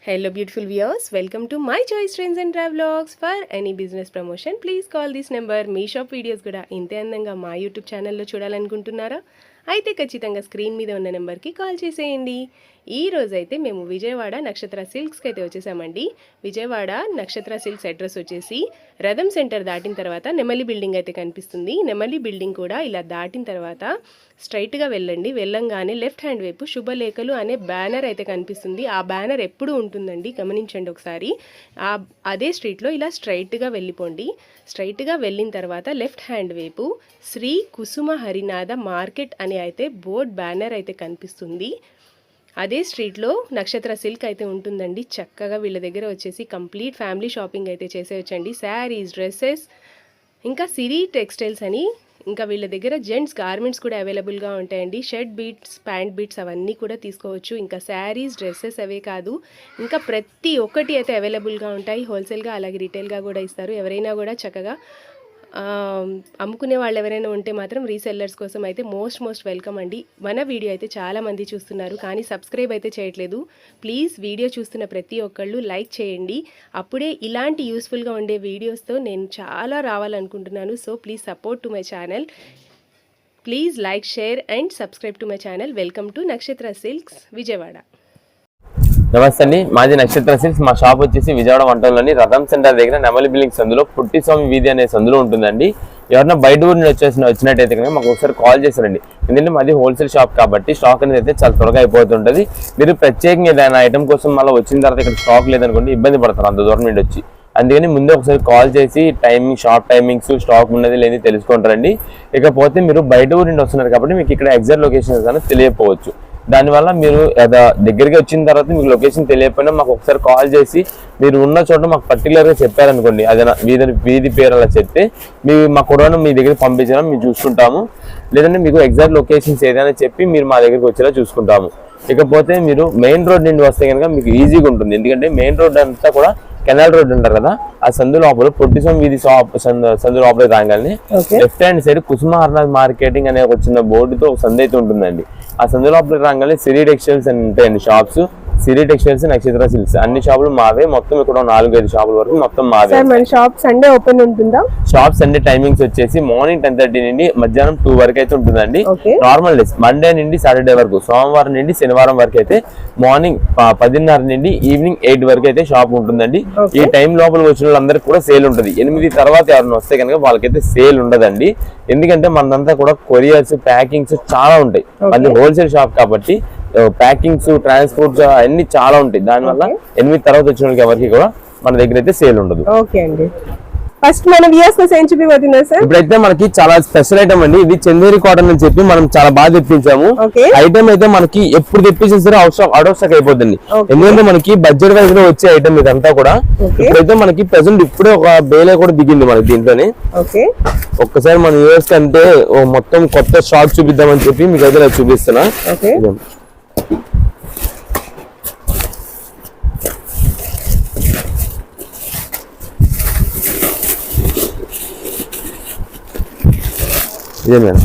Hello beautiful viewers, welcome to my choice trends and travelogs. For any business promotion please call this number. Me shop videos కూడా ఇంతే అందంగా మా YouTube ఛానల్లో చూడాలనుకుంటున్నారా? అయితే ఖచ్చితంగా screen మీద ఉన్న నెంబర్కి కాల్ చేసేయండి. ఈ రోజు అయితే మేము విజయవాడ నక్షత్ర సిల్క్స్కి అయితే వచ్చేసామండి. విజయవాడ నక్షత్ర సిల్క్స్ అడ్రస్ వచ్చేసి రథం సెంటర్ దాటిన తర్వాత నెమలి బిల్డింగ్ అయితే కనిపిస్తుంది. నెమలి బిల్డింగ్ కూడా ఇలా దాటిన తర్వాత స్ట్రైట్గా వెళ్ళండి. వెళ్ళంగానే లెఫ్ట్ హ్యాండ్ వైపు శుభలేఖలు అనే బ్యానర్ అయితే కనిపిస్తుంది. ఆ బ్యానర్ ఎప్పుడు ఉంటుందండి, గమనించండి ఒకసారి. అదే స్ట్రీట్లో ఇలా స్ట్రైట్గా వెళ్ళిపోండి. స్ట్రైట్గా వెళ్ళిన తర్వాత లెఫ్ట్ హ్యాండ్ వైపు శ్రీ కుసుమ హరినాథ మార్కెట్ అని అయితే బోర్డ్ బ్యానర్ అయితే కనిపిస్తుంది. అదే స్ట్రీట్లో నక్షత్ర సిల్క్ అయితే ఉంటుందండి. చక్కగా వీళ్ళ దగ్గర వచ్చేసి కంప్లీట్ ఫ్యామిలీ షాపింగ్ అయితే చేసేయచ్చండి. శారీస్, డ్రెస్సెస్, ఇంకా సిరి టెక్స్టైల్స్ అని ఇంకా వీళ్ళ దగ్గర జెంట్స్ గార్మెంట్స్ కూడా అవైలబుల్గా ఉంటాయండి. షర్ట్ బీట్స్, ప్యాంట్ బీట్స్ అవన్నీ కూడా తీసుకోవచ్చు. ఇంకా శారీస్, డ్రెస్సెస్ అవే కాదు ఇంకా ప్రతి ఒక్కటి అయితే అవైలబుల్గా ఉంటాయి. హోల్సేల్గా అలాగే రీటైల్గా కూడా ఇస్తారు. ఎవరైనా కూడా చక్కగా అమ్ముకునే వాళ్ళు ఎవరైనా ఉంటే మాత్రం రీసెల్లర్స్ కోసం అయితే మోస్ట్ వెల్కమ్ అండి. మన వీడియో అయితే చాలామంది చూస్తున్నారు కానీ సబ్స్క్రైబ్ అయితే చేయట్లేదు. ప్లీజ్ వీడియో చూస్తున్న ప్రతి ఒక్కళ్ళు లైక్ చేయండి. అప్పుడే ఇలాంటి యూస్ఫుల్గా ఉండే వీడియోస్తో నేను చాలా రావాలనుకుంటున్నాను. So please support to my channel. Please like, share and subscribe to my channel. Welcome to Nakshatra silks Vijayawada. నమస్తే అండి, మాది నక్షత్ర సిల్క్స్. మా షాప్ వచ్చేసి విజయవాడ వంటలోని రథం సెంటర్ దగ్గర నెమలి బిల్డింగ్ సందులో పుట్టి స్వామి వీధి అనే సందులో ఉంటుందండి. ఎవరైనా బయట ఊరి నుండి వచ్చినట్టయితే కనుక మాకు ఒకసారి కాల్ చేశారండి. ఎందుకంటే మాది హోల్సేల్ షాప్ కాబట్టి స్టాక్ అనేది అయితే చాలా త్వరగా అయిపోతుంటుంది. మీరు ప్రత్యేకంగా ఏదైనా ఐటమ్ కోసం మళ్ళీ వచ్చిన తర్వాత ఇక్కడ స్టాక్ లేదనుకోండి ఇబ్బంది పడతారు అంత దూరం నుండి వచ్చి. అందుకని ముందే ఒకసారి కాల్ చేసి టైమింగ్, షాప్ టైమింగ్స్, స్టాక్ ఉన్నది లేని తెలుసుకుంటారండి. ఇకపోతే మీరు బయట ఊరి నుండి వస్తున్నారు కాబట్టి మీకు ఇక్కడ ఎగ్జాక్ట్ లొకేషన్స్ అనేది తెలియకపోవచ్చు. దానివల్ల మీరు దగ్గరికి వచ్చిన తర్వాత మీకు లొకేషన్ తెలియకపోయినా మాకు ఒకసారి కాల్ చేసి మీరు ఉన్న చోట మాకు పర్టికులర్గా చెప్పారనుకోండి, అదేనా వీధి పేరు అలా చెప్తే మా కుర్రాను మీ దగ్గర పంపించడం మేము చూసుకుంటాము. లేదంటే మీకు ఎగ్జాక్ట్ లొకేషన్స్ ఏదైనా చెప్పి మీరు మా దగ్గరికి వచ్చేలా చూసుకుంటాము. ఇకపోతే మీరు మెయిన్ రోడ్ నుండి వస్తే కనుక మీకు ఈజీగా ఉంటుంది. ఎందుకంటే మెయిన్ రోడ్ అంతా కూడా కెనాల్ రోడ్ అంటారు కదా, ఆ సందు లోపల పొట్టిస్వామి వీధి సందు లోపల రాగానే లెఫ్ట్ హ్యాండ్ సైడ్ కుసుమ హరినాథ్ మార్కెటింగ్ అనే ఒక చిన్న బోర్డుతో ఒక సందు అయితే ఉంటుందండి. ఆ సందు లోపల రాగానే సిరి టెక్స్టైల్స్ అని ఉంటాయండి షాప్స్. సిరి టెక్స్టైల్స్, నక్షత్ర సిల్క్స్ అన్ని షాపులు మావే. మొత్తం ఇక్కడ 4-5 షాపుల వరకు మొత్తం మావే. షాప్ సండే ఓపెన్ ఉంటుందా? షాప్ సండే టైమింగ్స్ వచ్చేసి మార్నింగ్ 10:30 నుండి మధ్యాహ్నం 2 వరకు అయితే ఉంటుందండి. నార్మల్ డేస్ మండే నుండి సాటర్డే వరకు, సోమవారం నుండి శనివారం వరకు అయితే మార్నింగ్ 10:30 నుండి ఈవినింగ్ 8 వరకు అయితే షాప్ ఉంటుందండి. ఈ టైం లోపల వచ్చిన వాళ్ళందరికీ కూడా సేల్ ఉంటుంది. 8 తర్వాత ఎవరైనా వస్తే కనుక వాళ్ళకైతే సేల్ ఉండదండి. ఎందుకంటే మనదంతా కూడా కొరియర్స్, ప్యాకింగ్స్ చాలా ఉంటాయి. అది హోల్సేల్ షాప్ కాబట్టి ప్యాకింగ్స్, ట్రాన్స్పోర్ట్స్ అన్ని చాలా ఉంటాయి. దానివల్ల 8 తర్వాత వచ్చిన వాళ్ళకి ఎవరికి కూడా మన దగ్గర అయితే సేల్ ఉండదు. ఫస్ట్ మన వ్యూయర్స్ కోసం ఏం చూపిపోతున్నారు సార్? ఇప్పుడైతే మనకి చాలా స్పెషల్ ఐటమ్ అండి. ఇది చందేరి కాటన్ అని చెప్పి మనం చాలా బాగా తెప్పించాము. ఐటమ్ అయితే మనకి ఎప్పుడు తెప్పించినా సరే అవుట్ ఆఫ్ స్టాక్ అయిపోతుంది. ఎందుకంటే మనకి బడ్జెట్ వైజ్ గా వచ్చే ఐటమ్ ఇదంతా కూడా. ఇప్పుడైతే మనకి ప్రెసెంట్ ఇప్పుడే ఒక బేలే కూడా దిగింది మనకి దీంట్లోనే. ఒక్కసారి మన వ్యూయర్స్ అంటే మొత్తం కొత్త స్టాక్ చూపిద్దామని చెప్పి మీకు అయితే చూపిస్తున్నా. ఇదే మేడం,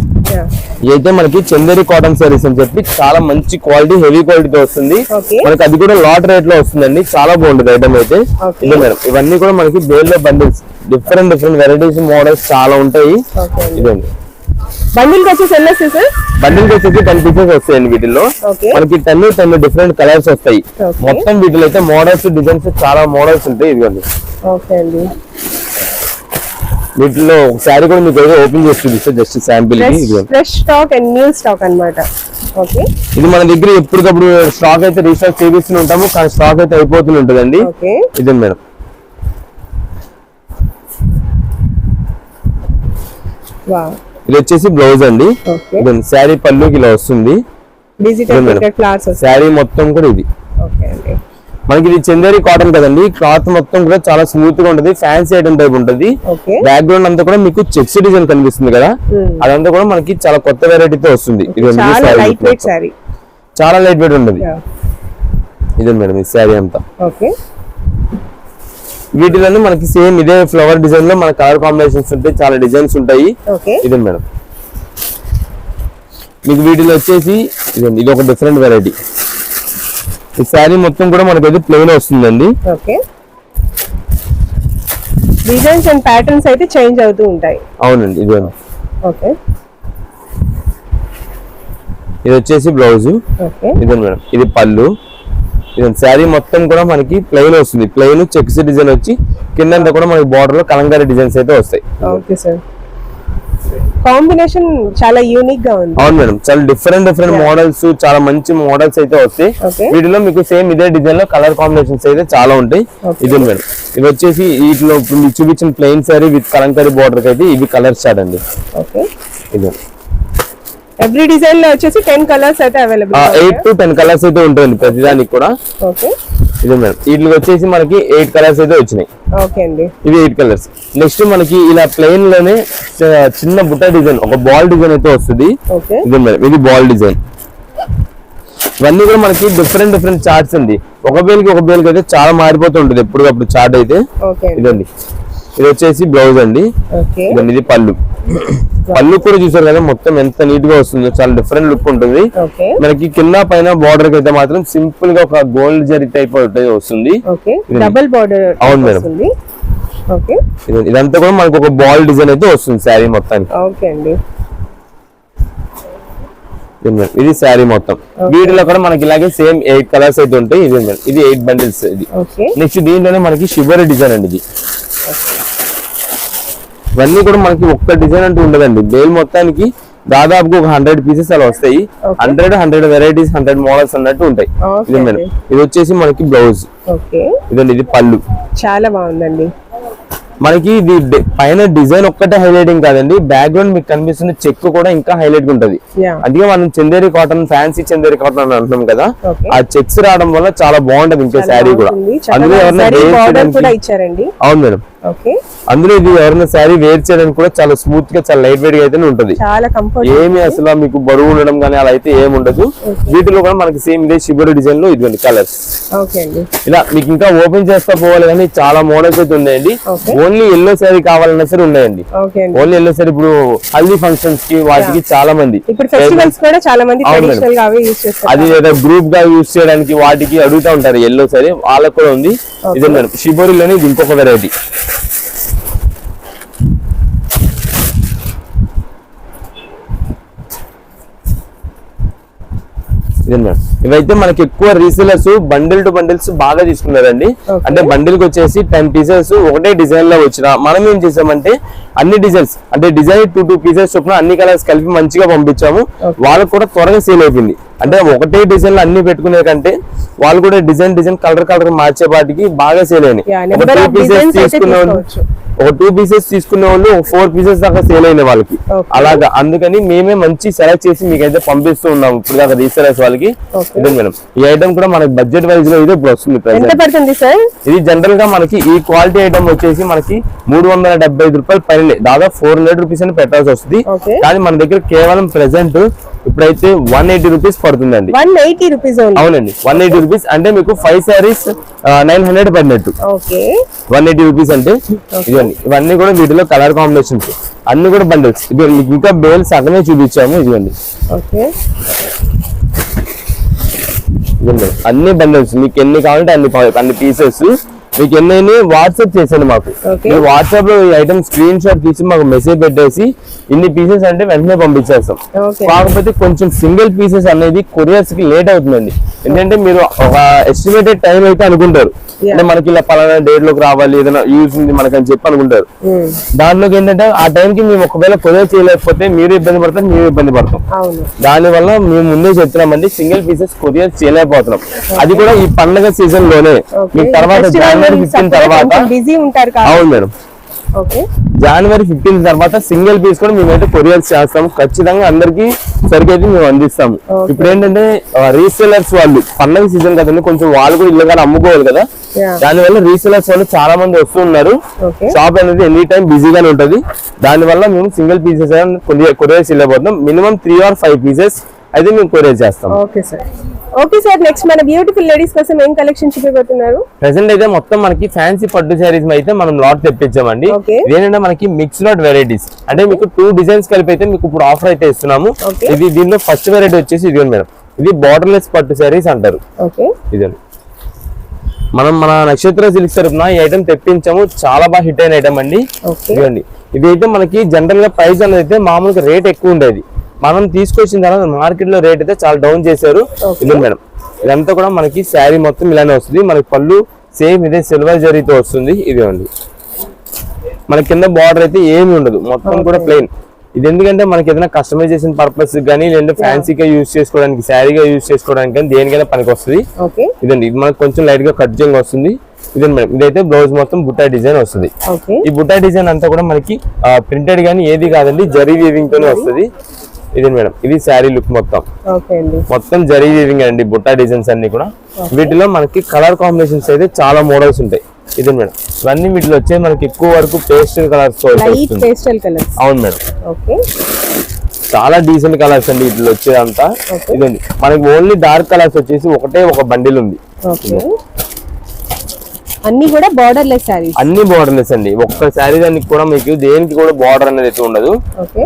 ఇదైతే మనకి చందేరి కాటన్ సారీస్ అని చెప్పి చాలా మంచి క్వాలిటీ, హెవీ క్వాలిటీతో వస్తుంది. మనకి అది కూడా లాట్ రేట్ లో వస్తుందండి. చాలా బాగుంటుంది ఐటమ్ అయితే. ఇదే మేడం, ఇవన్నీ కూడా మనకి బేల్లో బండిల్స్, డిఫరెంట్ వెరైటీస్, మోడల్స్ చాలా ఉంటాయి. ఇదండి బండిల్ వచ్చేసి 10 పీసెస్ వస్తాయండి. వీటిల్లో మనకి 10 డిఫరెంట్ కలర్స్ వస్తాయి. మొత్తం వీటిలో అయితే మోడల్స్, డిజైన్స్ చాలా మోడల్స్ ఉంటాయి. ఇదిగోండి వీటిలో ఒక శారీ కూడా మీకు ఓపెన్ చేసి చూపిస్తే just sample. Fresh stock and new stock అన్నమాట. ఇది మన దగ్గర ఎప్పటికప్పుడు స్టాక్ అయితే రీస్టాక్ చేపిస్తూ ఉంటాము, కానీ స్టాక్ అయితే అయిపోతూ ఉంటుందండి. ఇదే మేడం, ఇది వచ్చేసి బ్లౌజ్ అండి. శారీ పళ్ళుకి ఇలా వస్తుంది. శారీ మొత్తం కూడా ఇది మనకి ఇది చందేరి కాటన్ కదండి. క్లాత్ మొత్తం కూడా చాలా స్మూత్ గా ఉంటది. ఫ్యాన్సీ ఐటమ్ టైప్ ఉంటది. బ్యాక్గ్రౌండ్ అంతా కూడా మీకు చెక్స్ డిజైన్ కనిపిస్తుంది కదా, అదంతా కూడా మనకి చాలా కొత్త వెరైటీతో వస్తుంది. చాలా లైట్ వెయిట్ ఉంటది. ఇదే మేడం ఈ శారీ అంతా. వీటిలోనే మనకి సేమ్ ఇదే ఫ్లవర్ డిజైన్ లో మన కలర్ కాంబినేషన్స్ ఉంటాయి, చాలా డిజైన్స్ ఉంటాయి. ఇదే మేడం, మీకు వీటిలో వచ్చేసి ఇది ఒక డిఫరెంట్ వెరైటీ. ఈ శారీ మొత్తం కూడా మనకైతే ప్లెయిన్ వస్తుందండి. ఓకే, డిజైన్స్ అండ్ ప్యాటర్న్స్ అయితే చేంజ్ అవుతూ ఉంటాయి. అవునండి, ఇదే. ఓకే, ఇది వచ్చేసి బ్లౌజ్. ఓకే, ఇదే మేడం, ఇది పళ్ళు. ఇది శారీ మొత్తం కూడా మనకి ప్లెయిన్ వస్తుంది. ప్లెయిన్ చెక్స్ డిజైన్ వచ్చి కిందంతా కూడా మనకి బార్డర్ లో కలంకారీ డిజైన్స్ అయితే వస్తాయి. ఓకే సార్, కాంబినేషన్ చాలా యూనిక్ గా ఉంది. అవును మేడం, చాలా డిఫరెంట్ మోడల్స్, చాలా మంచి మోడల్స్ అయితే వస్తాయి. వీటిలో మీకు సేమ్ ఇదే డిజైన్ లో కలర్ కాంబినేషన్స్ అయితే చాలా ఉంటాయి. ఇదే మేడం, ఇవి వచ్చేసి వీటిలో మీకు చూపించిన plain sorry with Kalamkari border అయితే ఇవి కలర్ స్టార్ట్ అండి. ఓకే, ఇదే ఎవ్రీ డిజైన్ లో వచ్చేసి 10 కలర్స్ అయితే అవైలబుల్. 8 to 10 కలర్స్ అయితే ఉంటాయండి ప్రతి దానికి కూడా. ఓకే, ఇదే మేడం, వీటికి వచ్చేసి మనకి 8 కలర్స్ అయితే వచ్చినాయి. ఓకే అండి, ఇవి 8 కలర్స్. నెక్స్ట్ మనకి ఇలా ప్లెయిన్ లోనే చిన్న బుట్ట డిజైన్, ఒక బాల్ డిజైన్ అయితే వస్తుంది. ఓకే, ఇదే మేడం, ఇది బాల్ డిజైన్. ఇవన్నీ కూడా మనకి డిఫరెంట్ చార్ట్స్ అండి. ఒక బేల్కి అయితే చాలా మారిపోతుంటది ఎప్పటికప్పుడు చార్ట్ అయితే. ఇదండి, ఇది వచ్చేసి బ్లౌజ్ అండి. ఇదండి, ఇది పళ్ళు. పళ్ళు కూడా చూసారు కదా మొత్తం ఎంత నీట్ గా వస్తుందో, చాలా డిఫరెంట్ లుక్ ఉంటుంది. మనకి కింద పైన బార్డర్ కి అయితే మాత్రం సింపుల్ గా ఒక గోల్డ్ జరీ టైప్ వస్తుంది. Double border. అవును మేడం, ఇదంతా కూడా మనకు ఒక బాల్ డిజైన్ అయితే వస్తుంది శారీ మొత్తానికి. ఓకే అండి, ఇది శారీ మొత్తం. వీటిలో కూడా మనకి ఇలాగే సేమ్ 8 కలర్స్ అయితే ఉంటాయి. ఇది 8 బండిల్స్. ఇది నెక్స్ట్ దీంట్లోనే మనకి షిబోరి డిజైన్ అండి. ఇది ఇవన్నీ కూడా మనకి ఒక్క డిజైన్ అంటూ ఉండదండి. బేల్ మొత్తానికి దాదాపుగా ఒక 100 పీసెస్ అలా వస్తాయి. 100 వెరైటీస్, 100 మోడల్స్ అన్నట్టు ఉంటాయి. ఇది మేడం, ఇది వచ్చేసి మనకి బ్లౌజ్. ఇదండి, ఇది పళ్ళు. చాలా బాగుందండి. మనకి ఇది పైన డిజైన్ ఒక్కటే హైలైటింగ్ కాదండి, బ్యాక్గ్రౌండ్ మీకు కనిపిస్తున్న చెక్ కూడా ఇంకా హైలైట్ ఉంటది. అందుకే మనం Chanderi cotton, fancy Chanderi cotton అని అంటున్నాం కదా, ఆ చెక్స్ రావడం వల్ల చాలా బాగుంటది ఇంకా శారీ కూడా. అందులో ఇచ్చారండి. అవును మేడం, అందులో ఇది ఎవరైనా శారీ వేర్ చేయడానికి కూడా చాలా స్మూత్ గా, చాలా లైట్ వెయిట్ గా అయితే ఉంటది. ఏమి అసలు మీకు బరువు ఉండడం కానీ అలా అయితే ఏమి ఉండదు. వీటిలో కూడా మనకి సేమ్ ఇదే షిబోరి డిజైన్ లో ఇదిగోండి కలర్స్. ఇలా మీకు ఇంకా ఓపెన్ చేస్తా పోవాలి కానీ చాలా మోడల్స్ అయితే ఉన్నాయండి. ఓన్లీ ఎల్లో శారీ కావాలన్నా సరే ఉన్నాయండి. ఓన్లీ ఎల్లో శారీ ఇప్పుడు హల్దీ ఫంక్షన్స్ కి వాటికి చాలా మంది అది ఏదో గ్రూప్ గా యూజ్ చేయడానికి వాటికి అడుగుతా ఉంటారు. ఎల్లో శారీ వాళ్ళకి కూడా ఉంది. ఇదే మేడం, షిబోరిలోనే ఇది ఇంకొక వెరైటీ. ఇవైతే మనకి ఎక్కువ రీసేలర్స్ బండిల్ టు బండిల్స్ బాగా తీసుకున్నారండి. అంటే బండిల్ కి వచ్చేసి 10 పీసెస్ ఒకటే డిజైన్ లో వచ్చిన మనం ఏం చేసామంటే అన్ని డిజైన్స్ అంటే డిజైన్ 2 పీసెస్ చొప్పున అన్ని కలర్స్ కలిపి మంచిగా పంపించాము. వాళ్ళకు కూడా త్వరగా సేల్ అయిపోయింది. అంటే ఒకటే డిజైన్ లో అన్ని పెట్టుకునే కంటే వాళ్ళు కూడా డిజైన్ కలర్ మార్చే వాటికి బాగా సేల్ అయినాయి. ఒక 2 పీసెస్ తీసుకునే వాళ్ళు 4 పీసెస్ దాకా సేల్ అయిన వాళ్ళకి అలాగా. అందుకని మేమే మంచి సెలెక్ట్ చేసి మీకైతే పంపిస్తూ ఉన్నాం ఇప్పుడు దాకా రీసెలర్స్ వాళ్ళకి. ఇదే మేడం, ఈ ఐటమ్ కూడా మనకి బడ్జెట్ వైజ్ లో ఇదే ఇప్పుడు వస్తుంది. ఇది జనరల్ గా మనకి ఈ క్వాలిటీ ఐటమ్ వచ్చేసి మనకి 375 రూపాయలు పైన, దాదాపు 400 రూపీస్ అని పెట్టాల్సి వస్తుంది. కానీ మన దగ్గర కేవలం ప్రెసెంట్ ఇప్పుడైతే 180 రూపీస్ పడుతుందండి. 180 రూపీస్ అవునండి, 180 రూపీస్ అంటే మీకు 5 శారీస్ 900 పడినట్టు. 180 రూపీస్ అంటే ఇవన్నీ ఇవన్నీ కూడా వీటిలో కలర్ కాంబినేషన్స్ అన్ని కూడా బండిల్స్. ఇది మీకు ఇంకా బేల్ సగమే చూపించాము. ఇదిగోండి అన్ని బండిల్స్, మీకు ఎన్ని కావాలంటే అన్ని పీసెస్ మీకు ఎన్ని వాట్సాప్ చేసండి మాకు. వాట్సాప్ లో ఈ ఐటమ్ స్క్రీన్ షాట్ తీసి మాకు మెసేజ్ పెట్టేసి ఇన్ని పీసెస్ అంటే వెంటనే పంపించేస్తాం. కాకపోతే కొంచెం సింగిల్ పీసెస్ అనేది కొరియర్స్ కి లేట్ అవుతుందండి. ఎందుకంటే మీరు ఒక ఎస్టిమేటెడ్ టైం అయితే అనుకుంటారు, అంటే మనకి ఇలా పలానా డేట్ లోకి రావాలి, ఏదైనా యూజ్ ఉంది మనకి అని చెప్పి అనుకుంటారు. దాంట్లోకి ఏంటంటే ఆ టైంకి మేము ఒకవేళ కొరియర్ చేయలేకపోతే మీరు ఇబ్బంది పడతారు, మేము ఇబ్బంది పడతాం. దానివల్ల మేము ముందే చెప్తున్నామండి సింగిల్ పీసెస్ కొరియర్ చేయలేకపోతున్నాం. అది కూడా ఈ పండుగ సీజన్ లోనే. మీకు తర్వాత January 15 తర్వాత అవును మేడం, January 15 తర్వాత సింగిల్ పీస్ కూడా మేమైతే కొరియర్ చేస్తాము. ఖచ్చితంగా అందరికి సరికైతే మేము అందిస్తాము. ఇప్పుడు ఏంటంటే రీసేలర్స్ వాళ్ళు పండుగ సీజన్ కదండి, కొంచెం వాళ్ళు కూడా ఇల్లు కానీ అమ్ముకోవాలి కదా, దానివల్ల రీసేలర్స్ వాళ్ళు చాలా మంది వస్తున్నారు. షాప్ అనేది ఎనీ టైం బిజీగానే ఉంటది. దానివల్ల మేము సింగిల్ పీసెస్ కొరియర్ చేయలేకపోతున్నాం. మినిమం 3 or 5 పీసెస్ అయితే మేము కొరియర్ చేస్తాం. ఓకే సార్, నెక్స్ట్ మన బ్యూటిఫుల్ లేడీస్ కోసం ఏం కలెక్షన్ చూపిపోతున్నారు? ప్రెసెంట్ అయితే మొత్తం మనకి ఫ్యాన్సీ పట్టు శారీస్ అయితే మనం లాట్ తెప్పించామండి. ఏంటంటే మనకి మిక్స్ లాట్ వెరైటీస్, అంటే మీకు 2 డిజైన్స్ కలిపి అయితే మీకు ఇప్పుడు ఆఫర్ అయితే ఇస్తున్నాము. ఇది దీనిలో ఫస్ట్ వెరైటీ వచ్చేసి ఇది మేడం, ఇది బార్డర్లెస్ పట్టు శారీస్ అంటారు. ఓకే, ఇదండి మనం మన నక్షత్ర సిల్క్స్ తరఫున ఈ ఐటమ్ తెప్పించాము, చాలా బాగా హిట్ అయిన ఐటమ్ అండి. ఇదండి ఇది అయితే మనకి జనరల్ గా ప్రైస్ అనేది అయితే మామూలుగా రేట్ ఎక్కువ ఉండేది, మనం తీసుకొచ్చిన తర్వాత మార్కెట్ లో రేట్ అయితే చాలా డౌన్ చేశారు. ఇది మేడం ఇదంతా కూడా మనకి శారీ మొత్తం ఇలానే వస్తుంది, మనకి పళ్ళు సేమ్ ఇదే సిల్వర్ జరీతో వస్తుంది. ఇదేండి మన కింద బార్డర్ అయితే ఏమి ఉండదు, మొత్తం కూడా ప్లెయిన్. ఇది ఎందుకంటే మనకి ఏదైనా కస్టమైజేషన్ పర్పస్ కానీ లేదంటే ఫ్యాన్సీగా యూజ్ చేసుకోవడానికి, శారీగా యూజ్ చేసుకోవడానికి కానీ దేనికైనా పనికి వస్తుంది. ఇదండి ఇది మనకు కొంచెం లైట్ గా కట్ చేయంగా వస్తుంది. ఇదండి మేడం ఇదైతే బ్లౌజ్ మొత్తం బుట్టా డిజైన్ వస్తుంది. ఈ బుట్టా డిజైన్ అంతా కూడా మనకి ప్రింటెడ్ గానీ ఏది కాదండి, జరీ వీవింగ్ తోనే వస్తుంది. ఇదండి మేడం ఇది శారీ లుక్ మొత్తం జరీ వీవింగ్ అండి, బుట్టా డిజైన్స్ అన్ని కూడా. వీటిలో మనకి కలర్ కాంబినేషన్స్ అయితే చాలా మోడల్స్ ఉంటాయి. ఇదండి మేడం ఇవన్నీ వీటిలో వచ్చే మనకి ఎక్కువ వరకు పేస్టల్ కలర్స్. అవును మేడం, చాలా డీసెంట్ కలర్స్ అండి వీటిలో వచ్చేదంతా. ఇదండి మనకి ఓన్లీ డార్క్ కలర్స్ వచ్చేసి ఒక బండిల్ ఉంది. అన్ని కూడా బార్డర్లెస్ సారీస్, అన్ని బార్డర్లెస్ అండి. ఒక్క శారీ దానికి కూడా మీకు దేనికి కూడా బార్డర్ అనేది అయితే ఉండదు.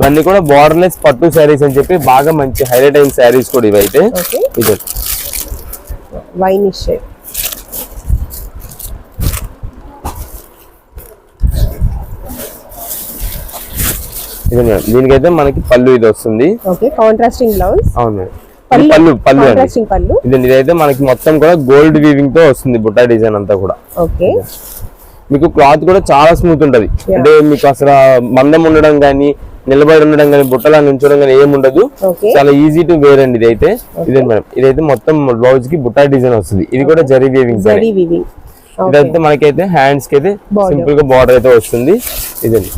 అన్ని కూడా బార్డర్లెస్ పట్టు శారీస్ అని చెప్పి బాగా మంచి హైలైట్ అయిన శారీస్ కూడా ఇవైతే. ఇది వైనిష్ షేడ్, దీనికైతే మనకి పళ్ళు ఇది వస్తుంది. Contrasting blouse. అవును పళ్ళు ఇదైతే మనకి మొత్తం కూడా గోల్డ్ వీవింగ్ తో వస్తుంది బుట్టా డిజైన్ అంతా కూడా. మీకు క్లాత్ కూడా చాలా స్మూత్ ఉంటది, అంటే మీకు అసలు మందం ఉండడం గానీ నిలబడి ఉండడం కానీ బుట్టలా నుంచడం కానీ ఏముండదు, చాలా ఈజీ టు వేర్ అండి. ఇదైతే ఇదే మేడం ఇదైతే మొత్తం బ్లౌజ్ కి బుట్టా డిజైన్ వస్తుంది. ఇది కూడా జరీ వీవింగ్. ఇదైతే మనకైతే హ్యాండ్స్ కి అయితే సింపుల్ గా బార్డర్ అయితే వస్తుంది. ఇదండి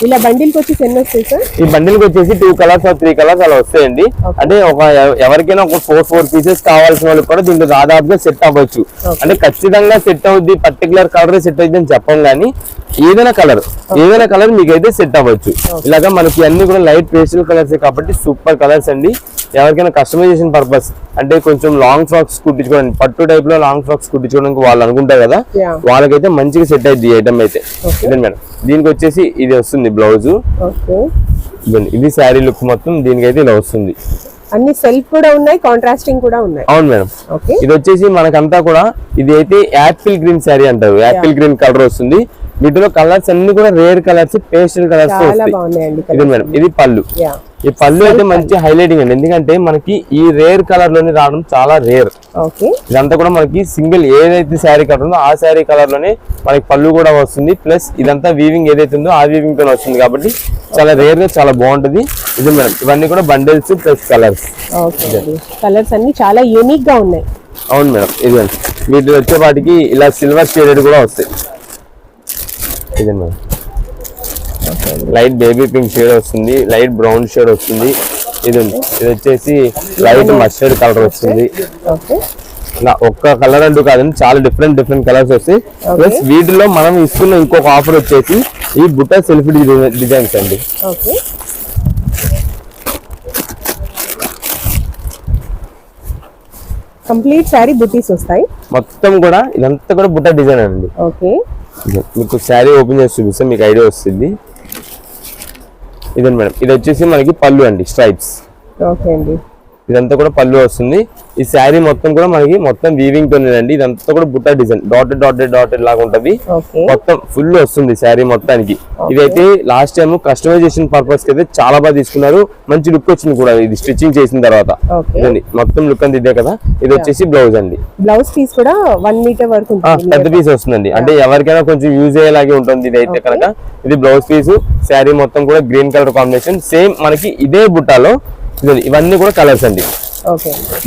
ఇలా బండిల్ కి వచ్చేసి ఎన్ని వస్తాయి సార్? ఈ బండిల్ కి వచ్చేసి 2 కలర్స్ 3 కలర్స్ అలా వస్తాయండి. అంటే ఎవరికైనా ఒక 4 పీసెస్ కావాల్సిన వాళ్ళకి కూడా దీంట్లో దాదాపుగా సెట్ అవ్వచ్చు. అంటే ఖచ్చితంగా సెట్ అవుద్ది, పర్టికులర్ కలర్ సెట్ అవుద్ది అని చెప్పం కానీ ఏదైనా కలర్ మీకైతే సెట్ అవ్వచ్చు. ఇలాగా మనకి అన్ని కూడా లైట్ పేస్టల్ కలర్స్ కాబట్టి సూపర్ కలర్స్ అండి. ఎవరికైనా కస్టమైజేషన్ పర్పస్ అంటే కొంచెం లాంగ్ ఫ్రాక్స్ కుట్టించుకోవడానికి, పట్టు టైప్ లో లాంగ్ ఫ్రాక్స్ కుట్టించుకోవడానికి వాళ్ళు అనుకుంటారు కదా, వాళ్ళకైతే మంచిగా సెట్ అయింది ఈ ఐటమ్ అయితే. మేడం దీనికి వచ్చేసి ఇది వస్తుంది బ్లౌజ్. ఇది శారీ లుక్ మొత్తం దీనికైతే ఇలా వస్తుంది. అన్ని సెల్ఫ్ కూడా ఉన్నాయి, కాంట్రాస్టింగ్ కూడా ఉన్నాయి. అవును మేడం, ఇది వచ్చేసి మనకంతా కూడా ఇది అయితే యాపిల్ గ్రీన్ శారీ అంటారు. యాపిల్ గ్రీన్ కలర్ వస్తుంది. వీటిలో కలర్స్ అన్ని కూడా రేర్ కలర్స్, పేస్టల్ కలర్స్ వస్తాయి. ఇది మేడం ఇది పళ్ళు. ఈ పళ్ళు అయితే మంచి హైలైటింగ్ అండి, ఎందుకంటే మనకి ఈ రేర్ కలర్ లోనే రావడం చాలా రేర్. ఇదంతా కూడా మనకి సింగిల్ ఏదైతే శారీ కలర్ ఉందో ఆ శారీ కలర్ లోనే మనకి పళ్ళు కూడా వస్తుంది. ప్లస్ ఇదంతా వీవింగ్ ఏదైతే ఉందో ఆ వీవింగ్ తోనే వస్తుంది కాబట్టి చాలా రేర్ గా చాలా బాగుంటది. ఇది మేడం ఇవన్నీ కూడా బండిల్స్ ప్లస్ కలర్స్. కలర్స్ అన్ని చాలా యూనిక్ గా ఉన్నాయి. అవును మేడం ఇదండి వీటిలో వచ్చే వాటికి ఇలా సిల్వర్ షేడెడ్ కూడా వస్తాయి. ఇదే madam light baby pink shade వస్తుంది, లైట్ బ్రౌన్ షేడ్ వస్తుంది. ఇది వచ్చేసి లైట్ మస్టర్డ్ కలర్ వస్తుంది. ఇలా ఒక్క కలర్ అంటూ కాదండి, చాలా డిఫరెంట్ కలర్స్ వస్తాయి. ప్లస్ వీటిలో మనం ఇస్తున్న ఇంకొక ఆఫర్ వచ్చేసి ఈ బుట్టా సెల్ఫ్ డిజైన్స్ అండి. కంప్లీట్ శారీ బుట్టీస్ వస్తాయి మొత్తం కూడా. ఇదంతా కూడా బుట్టా డిజైన్ అండి. మీకు శారీ ఓపెన్ చేసి చూపిస్తే మీకు ఐడియా వస్తుంది. ఇదండి మేడం ఇది వచ్చేసి మనకి పళ్ళు అండి, స్ట్రైప్స్. ఇదంతా కూడా పళ్ళు వస్తుంది. ఈ శారీ మొత్తం కూడా మనకి మొత్తం వీవింగ్ తోనేనండి. ఇదంతా కూడా బుట్టా డిజైన్ డాటెడ్ లాగా ఉంటది, మొత్తం ఫుల్ వస్తుంది శారీ మొత్తానికి. ఇదైతే లాస్ట్ టైం కస్టమైజేషన్ పర్పస్ కి అయితే చాలా బాగా తీసుకున్నారు, మంచి లుక్ వచ్చింది కూడా ఇది స్టిచ్చింగ్ చేసిన తర్వాత. ఇదండి మొత్తం లుక్ అంతా ఇదే కదా. ఇది వచ్చేసి బ్లౌజ్ అండి. బ్లౌజ్ పీస్ కూడా 1 మీటర్ వరకు పెద్ద పీస్ వస్తుందండి, అంటే ఎవరికైనా కొంచెం యూజ్ అయ్యేలాగే ఉంటుంది. ఇది అయితే కనుక ఇది బ్లౌజ్ పీస్. శారీ మొత్తం కూడా గ్రీన్ కలర్ కాంబినేషన్, సేమ్ మనకి ఇదే బుట్టాలో ఇవన్నీ కూడా కలర్స్ అండి.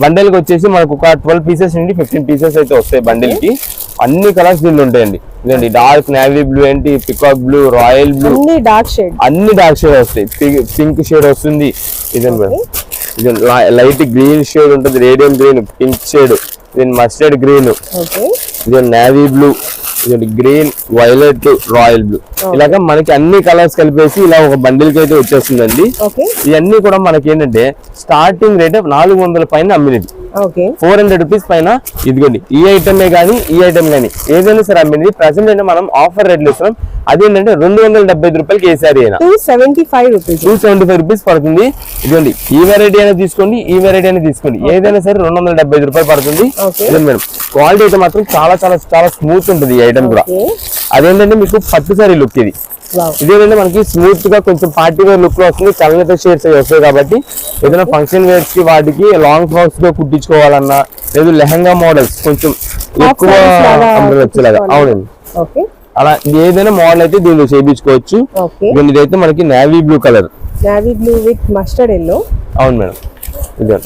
బండిల్ కి వచ్చేసి మనకు ఒక 12 పీసెస్ నుండి 15 పీసెస్ అయితే వస్తాయి బండిల్ కి. అన్ని కలర్స్ దీనిలో ఉంటాయండి. ఇదండి డార్క్ నేవీ బ్లూ ఏంటి, పికాక్ బ్లూ, రాయల్ బ్లూ, అన్ని డార్క్ షేడ్ వస్తాయి. పింక్ షేడ్ వస్తుంది. ఇదండి మేడం ఇది లైట్ గ్రీన్ షేడ్ ఉంటుంది, రేడియం గ్రీన్, పింక్ షేడ్, ఇది మస్టర్డ్ గ్రీన్, ఇది నేవీ బ్లూ, ఇది గ్రీన్, వైలెట్, రాయల్ బ్లూ. ఇలాగా మనకి అన్ని కలర్స్ కలిపేసి ఇలా ఒక బండిల్ కి అయితే వచ్చేస్తుందండి. ఇవన్నీ కూడా మనకి ఏంటంటే స్టార్టింగ్ రేట్ 400 పైన అమ్మినది. ఓకే 400 రూపీస్ పైన ఇదిగోండి ఈ ఐటమే కానీ ఈ ఐటమ్ కానీ ఏదైనా సరే అమ్మింది ప్రెసెంట్ అయితే మనం ఆఫర్ రేట్లు ఇస్తున్నాం. అదేంటంటే 275 రూపాయలకి ఏ సారీ అయినా 275 రూపీస్ పడుతుంది. ఇదిగోండి ఈ వెరైటీ అయినా తీసుకోండి, ఈ వెరైటీ అయినా తీసుకోండి, ఏదైనా సరే 275 రూపాయలు పడుతుంది. మేడం క్వాలిటీ అయితే మాత్రం చాలా చాలా చాలా స్మూత్ ఉంటుంది ఈ ఐటమ్ కూడా. అదేంటంటే మీకు పట్టు సారీ లుక్ ఇది. ఇదేంటంటే మనకి స్మూత్ గా కొంచెం పార్టీ వేర్ లుక్ లో వస్తుంది, చల్లత షేడ్స్ వస్తాయి కాబట్టి ఏదైనా ఫంక్షన్ వేర్స్ కి వాటికి లాంగ్ ఫ్రాక్స్ తో కుట్టించుకోవాలన్నా లేదు లెహంగా మోడల్స్ కొంచెం ఎక్కువ వచ్చేలాగా అవునండి అలా ఏదైనా మోడల్ అయితే దీనిలో చేయించుకోవచ్చు. ఇదైతే మనకి navy blue colour, navy blue with mustard yellow. అవును మేడం ఇదే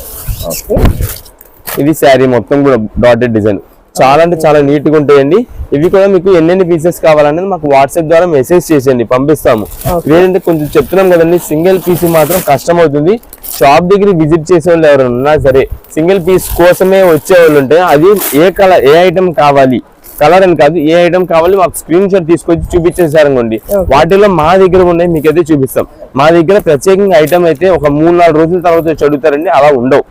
ఇది శారీ మొత్తం కూడా డాటెడ్ డిజైన్ చాలా అంటే చాలా నీట్ గా ఉంటాయండి. ఇవి కూడా మీకు ఎన్నెన్ని పీసెస్ కావాలనేది మాకు వాట్సాప్ ద్వారా మెసేజ్ చేసేయండి, పంపిస్తాము. ఇదేంటంటే కొంచెం చెప్తున్నాం కదండి, సింగిల్ పీస్ మాత్రం కష్టం అవుతుంది. షాప్ దగ్గర విజిట్ చేసే వాళ్ళు ఎవరైనా ఉన్నా సరే సింగిల్ పీస్ కోసమే వచ్చే వాళ్ళు ఉంటే అది ఏ కలర్ ఏ ఐటమ్ కావాలి కలర్ అని కాదు ఏ ఐటమ్ కావాలి మాకు స్క్రీన్ షాట్ తీసుకొచ్చి చూపించేసారనుకోండి, వాటిలో మా దగ్గర ఉన్నాయి మీకైతే చూపిస్తాం. మా దగ్గర ప్రత్యేకంగా ఐటమ్ అయితే ఒక 3-4 రోజుల తర్వాత వచ్చి అడుగుతారండి, అలా ఉండవు.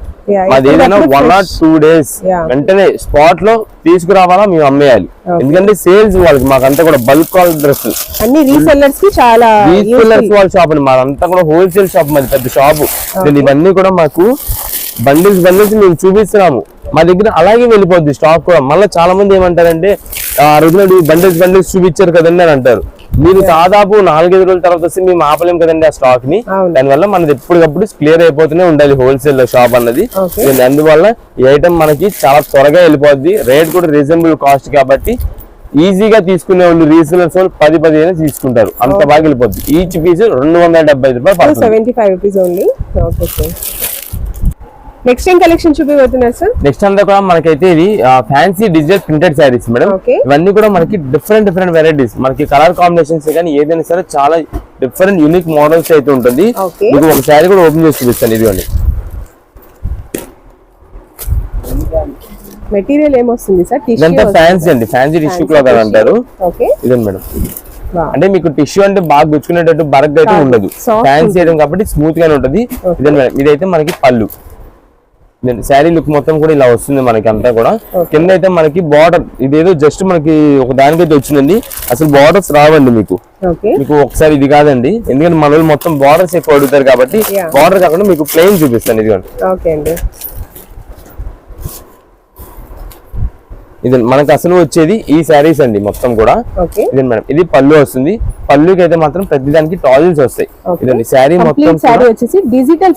మాది ఏదైనా 1 or 2 days వెంటనే స్పాట్ లో తీసుకురావాలా మేము అమ్మేయాలి. ఎందుకంటే సేల్స్ వాళ్ళకి మాకంతా కూడా బల్క్ డ్రెస్ అన్ని రీసెల్లర్స్ కి చాలా రీసెల్లర్స్ వాళ్ళ షాప్ అండి, మాదంతా కూడా హోల్సేల్ షాప్, మాది పెద్ద షాపు. ఇవన్నీ కూడా మాకు బండిల్స్ మేము చూపిస్తున్నాము. మా దగ్గర అలాగే వెళ్ళిపోద్ది స్టాక్ కూడా. మళ్ళీ చాలా మంది ఏమంటారంటే ఆ రోజున బండిల్స్ చూపించారు కదండి అని అంటారు. మీరు దాదాపు 4-5 రోజుల తర్వాత వస్తే మేము ఆపలేం కదండి ఆ స్టాక్ ని. దానివల్ల మనది ఎప్పటికప్పుడు క్లియర్ అయిపోతూనే ఉండాలి హోల్సేల్ షాప్ అన్నది. అందువల్ల ఈ ఐటమ్ మనకి చాలా త్వరగా వెళ్ళిపోద్ది, రేట్ కూడా రీజనబుల్ కాస్ట్ కాబట్టి ఈజీగా తీసుకునే వాళ్ళు రీసెలర్స్ వాళ్ళు 10-15 తీసుకుంటారు, అంత బాగా వెళ్ళిపోద్ది. ఈచ్ పీస్ 275 రూపాయలు, 75 రూపీస్ ఓన్లీ. నెక్స్ట్ ఏం కలెక్షన్ చూపిస్తున్నారు సార్? నెక్స్ట్ అంతా కూడా మనకైతే ఇది fancy digital printed saris madam. ఇవన్నీ కూడా మనకి డిఫరెంట్ వెరైటీస్, మనకి కలర్ కాంబినేషన్స్ కానీ ఏదైనా సరే చాలా డిఫరెంట్ యూనిక్ మోడల్స్ అయితే ఉంటుంది. మీకు ఒక శారీ కూడా ఓపెన్ చేసి చూపిస్తాను. ఇదిగోండి మెటీరియల్ ఏమొస్తుంది సార్? ఇదంతా ఫ్యాన్సీ అండి, ఫ్యాన్సీ టిష్యూ క్లాత్ అని అంటారు. ఇదే మేడం, అంటే మీకు టిష్యూ అంటే బాగా గుచ్చుకునేటట్టు బరక్ అయితే ఉండదు, ఫ్యాన్సీ ఐటమ్ కాబట్టి స్మూత్ గానే ఉంటుంది. ఇదే మేడం, ఇదైతే మనకి పళ్ళు. శారీ లుక్ మొత్తం కూడా ఇలా వస్తుంది మనకి అంతా కూడా. కింద అయితే మనకి బార్డర్ ఇదేదో జస్ట్ మనకి ఒక దానికైతే వచ్చిందండి, అసలు బార్డర్స్ రావండి మీకు. ఒకసారి ఇది కాదండి, ఎందుకంటే మన వాళ్ళు మొత్తం బార్డర్స్ ఎక్కువ అడుగుతారు కాబట్టి బార్డర్ కాకుండా మీకు ప్లెయిన్ చూపిస్తాను. ఇదిగోండి ఇది మనకు అసలు వచ్చేది ఈ శారీస్ అండి మొత్తం కూడా. ఇదే మేడం, ఇది పళ్ళు వస్తుంది. పళ్ళుకి అయితే మాత్రం ప్రతిదానికి టాజిల్స్ వస్తాయి. ఇదండి శారీ మొత్తం డిజిటల్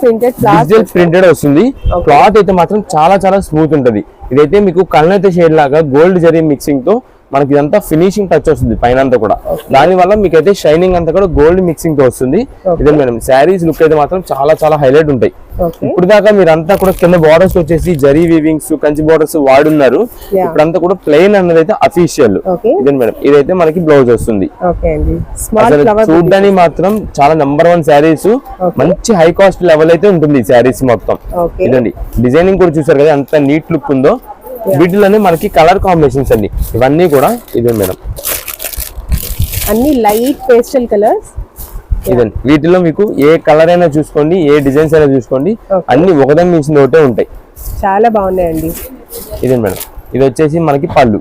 ప్రింటెడ్ వస్తుంది. క్లాత్ అయితే మాత్రం చాలా చాలా స్మూత్ ఉంటది. ఇదైతే మీకు కల్నేత షేడ్ లాగా గోల్డ్ జరీ మిక్సింగ్ తో మనకి ఇదంతా ఫినిషింగ్ టచ్ వస్తుంది పైన అంతా కూడా. దాని వల్ల మీకు అయితే షైనింగ్ అంతా కూడా గోల్డ్ మిక్సింగ్ తో వస్తుంది. ఇదే మేడం, శారీస్ లుక్ అయితే మాత్రం చాలా చాలా హైలైట్ ఉంటాయి. ఇప్పుడు దాకా మీరు అంతా కూడా కింద బార్డర్స్ వచ్చేసి జరీ వీవింగ్స్ కంచి బార్డర్స్ వాడున్నారు. ఇప్పుడంతా కూడా ప్లెయిన్ అన్నది అయితే అఫీషియల్. ఇదే మేడం, ఇదైతే మనకి బ్లౌజ్ వస్తుంది. చూడ్డానికి మాత్రం చాలా నంబర్ 1 శారీస్, మంచి హై కాస్ట్ లెవెల్ అయితే ఉంటుంది ఈ శారీస్ మొత్తం. ఇదండి డిజైనింగ్ కూడా చూసారు కదా ఎంత నీట్ లుక్ ఉందో. వీటిలోనే మనకి కలర్ కాంబినేషన్స్ అండి ఇవన్నీ కూడా. ఇదే మేడం, అన్ని లైట్ పేస్టల్ కలర్స్. ఇదండి వీటిలో మీకు ఏ కలర్ అయినా చూసుకోండి, ఏ డిజైన్స్ అయినా చూసుకోండి, అన్ని ఒకదాని మించిన ఒకటే ఉంటాయి. చాలా బాగున్నాయండి. ఇదే మేడం, ఇది వచ్చేసి మనకి పళ్ళు.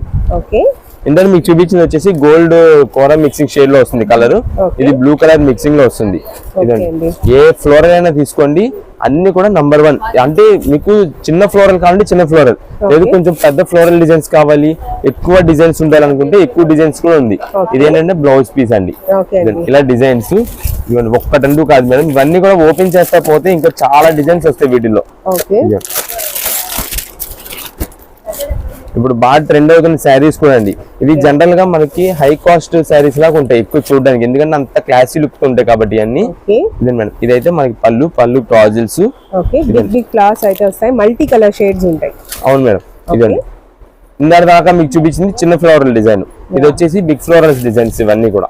ఇందులో మీకు చూపించింది వచ్చేసి గోల్డ్ కోరా మిక్సింగ్ షేడ్ లో వస్తుంది కలర్. ఇది బ్లూ కలర్ మిక్సింగ్ లో వస్తుంది. ఇదండి, ఏ ఫ్లోరల్ అయినా తీసుకోండి, అన్ని కూడా నంబర్ 1. అంటే మీకు చిన్న ఫ్లోరల్ కావాలంటే చిన్న ఫ్లోరల్, లేదు కొంచెం పెద్ద ఫ్లోరల్ డిజైన్స్ కావాలి, ఎక్కువ డిజైన్స్ ఉండాలనుకుంటే ఎక్కువ డిజైన్స్ కూడా ఉంది. ఇదేంటంటే బ్లౌజ్ పీస్ అండి. ఇలా డిజైన్స్ ఇవన్నీ 1-2 కాదు మేడం, ఇవన్నీ కూడా ఓపెన్ చేస్తా పోతే ఇంకా చాలా డిజైన్స్ వస్తాయి వీటిల్లో. ఇప్పుడు బాగా ట్రెండ్ అవుతున్న శారీస్ కూడా అండి. ఇవి జనరల్ గా మనకి హై కాస్ట్ శారీస్ లాగా ఉంటాయి ఎక్కువ చూడడానికి, ఎందుకంటే అంత క్లాసీ లుక్ ఉంటాయి కాబట్టి అన్ని. ఇదే మేడం, ఇదైతే మనకి పళ్ళు టాజిల్స్ మల్టీ కలర్ షేడ్స్ ఉంటాయి. అవును మేడం, ఇదండి ఇందాక దాకా మీకు చూపించింది చిన్న ఫ్లోరల్ డిజైన్, ఇది వచ్చేసి బిగ్ ఫ్లోరల్ డిజైన్స్ ఇవన్నీ కూడా.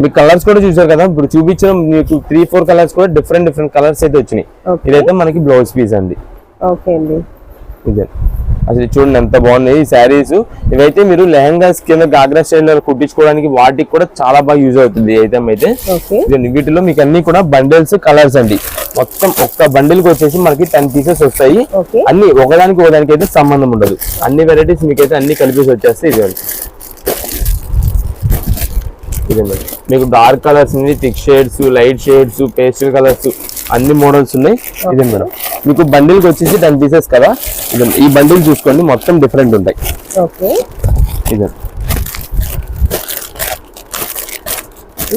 మీకు కలర్స్ కూడా చూసారు కదా, ఇప్పుడు చూపించిన మీకు 3-4 కలర్స్ కూడా డిఫరెంట్ కలర్స్ అయితే వచ్చినాయి. ఇదైతే మనకి బ్లౌజ్ పీస్ అండి. ఓకే అండి, ఇదే అసలు చూడండి ఎంత బాగున్నాయి ఈ శారీస్. ఇవైతే మీరు లెహంగాస్ కింద గాగ్రా స్టైల్ కుట్టించుకోవడానికి వాటికి కూడా చాలా బాగా యూజ్ అవుతుంది ఈ ఐటమ్ అయితే. వీటిలో మీకు అన్ని కూడా బండిల్స్ కలర్స్ అండి. మొత్తం ఒక్క బండిల్ కి వచ్చేసి మనకి 10 పీసెస్ వస్తాయి. అన్ని ఒకదానికి అయితే సంబంధం ఉండదు. అన్ని వెరైటీస్ మీకైతే అన్ని కలిపేసి వచ్చేస్తాయి. ఇదే మీకు డార్క్ కలర్స్ ఉంది, thick shades, light shades, pastel colours అన్ని మోడల్స్ ఉన్నాయి. ఇదే మేడం మీకు బండిల్ కి వచ్చేసి 10 పీసెస్ కదా. ఇదే ఈ బండిల్ చూసుకోండి మొత్తం డిఫరెంట్ ఉంటాయి. ఇదే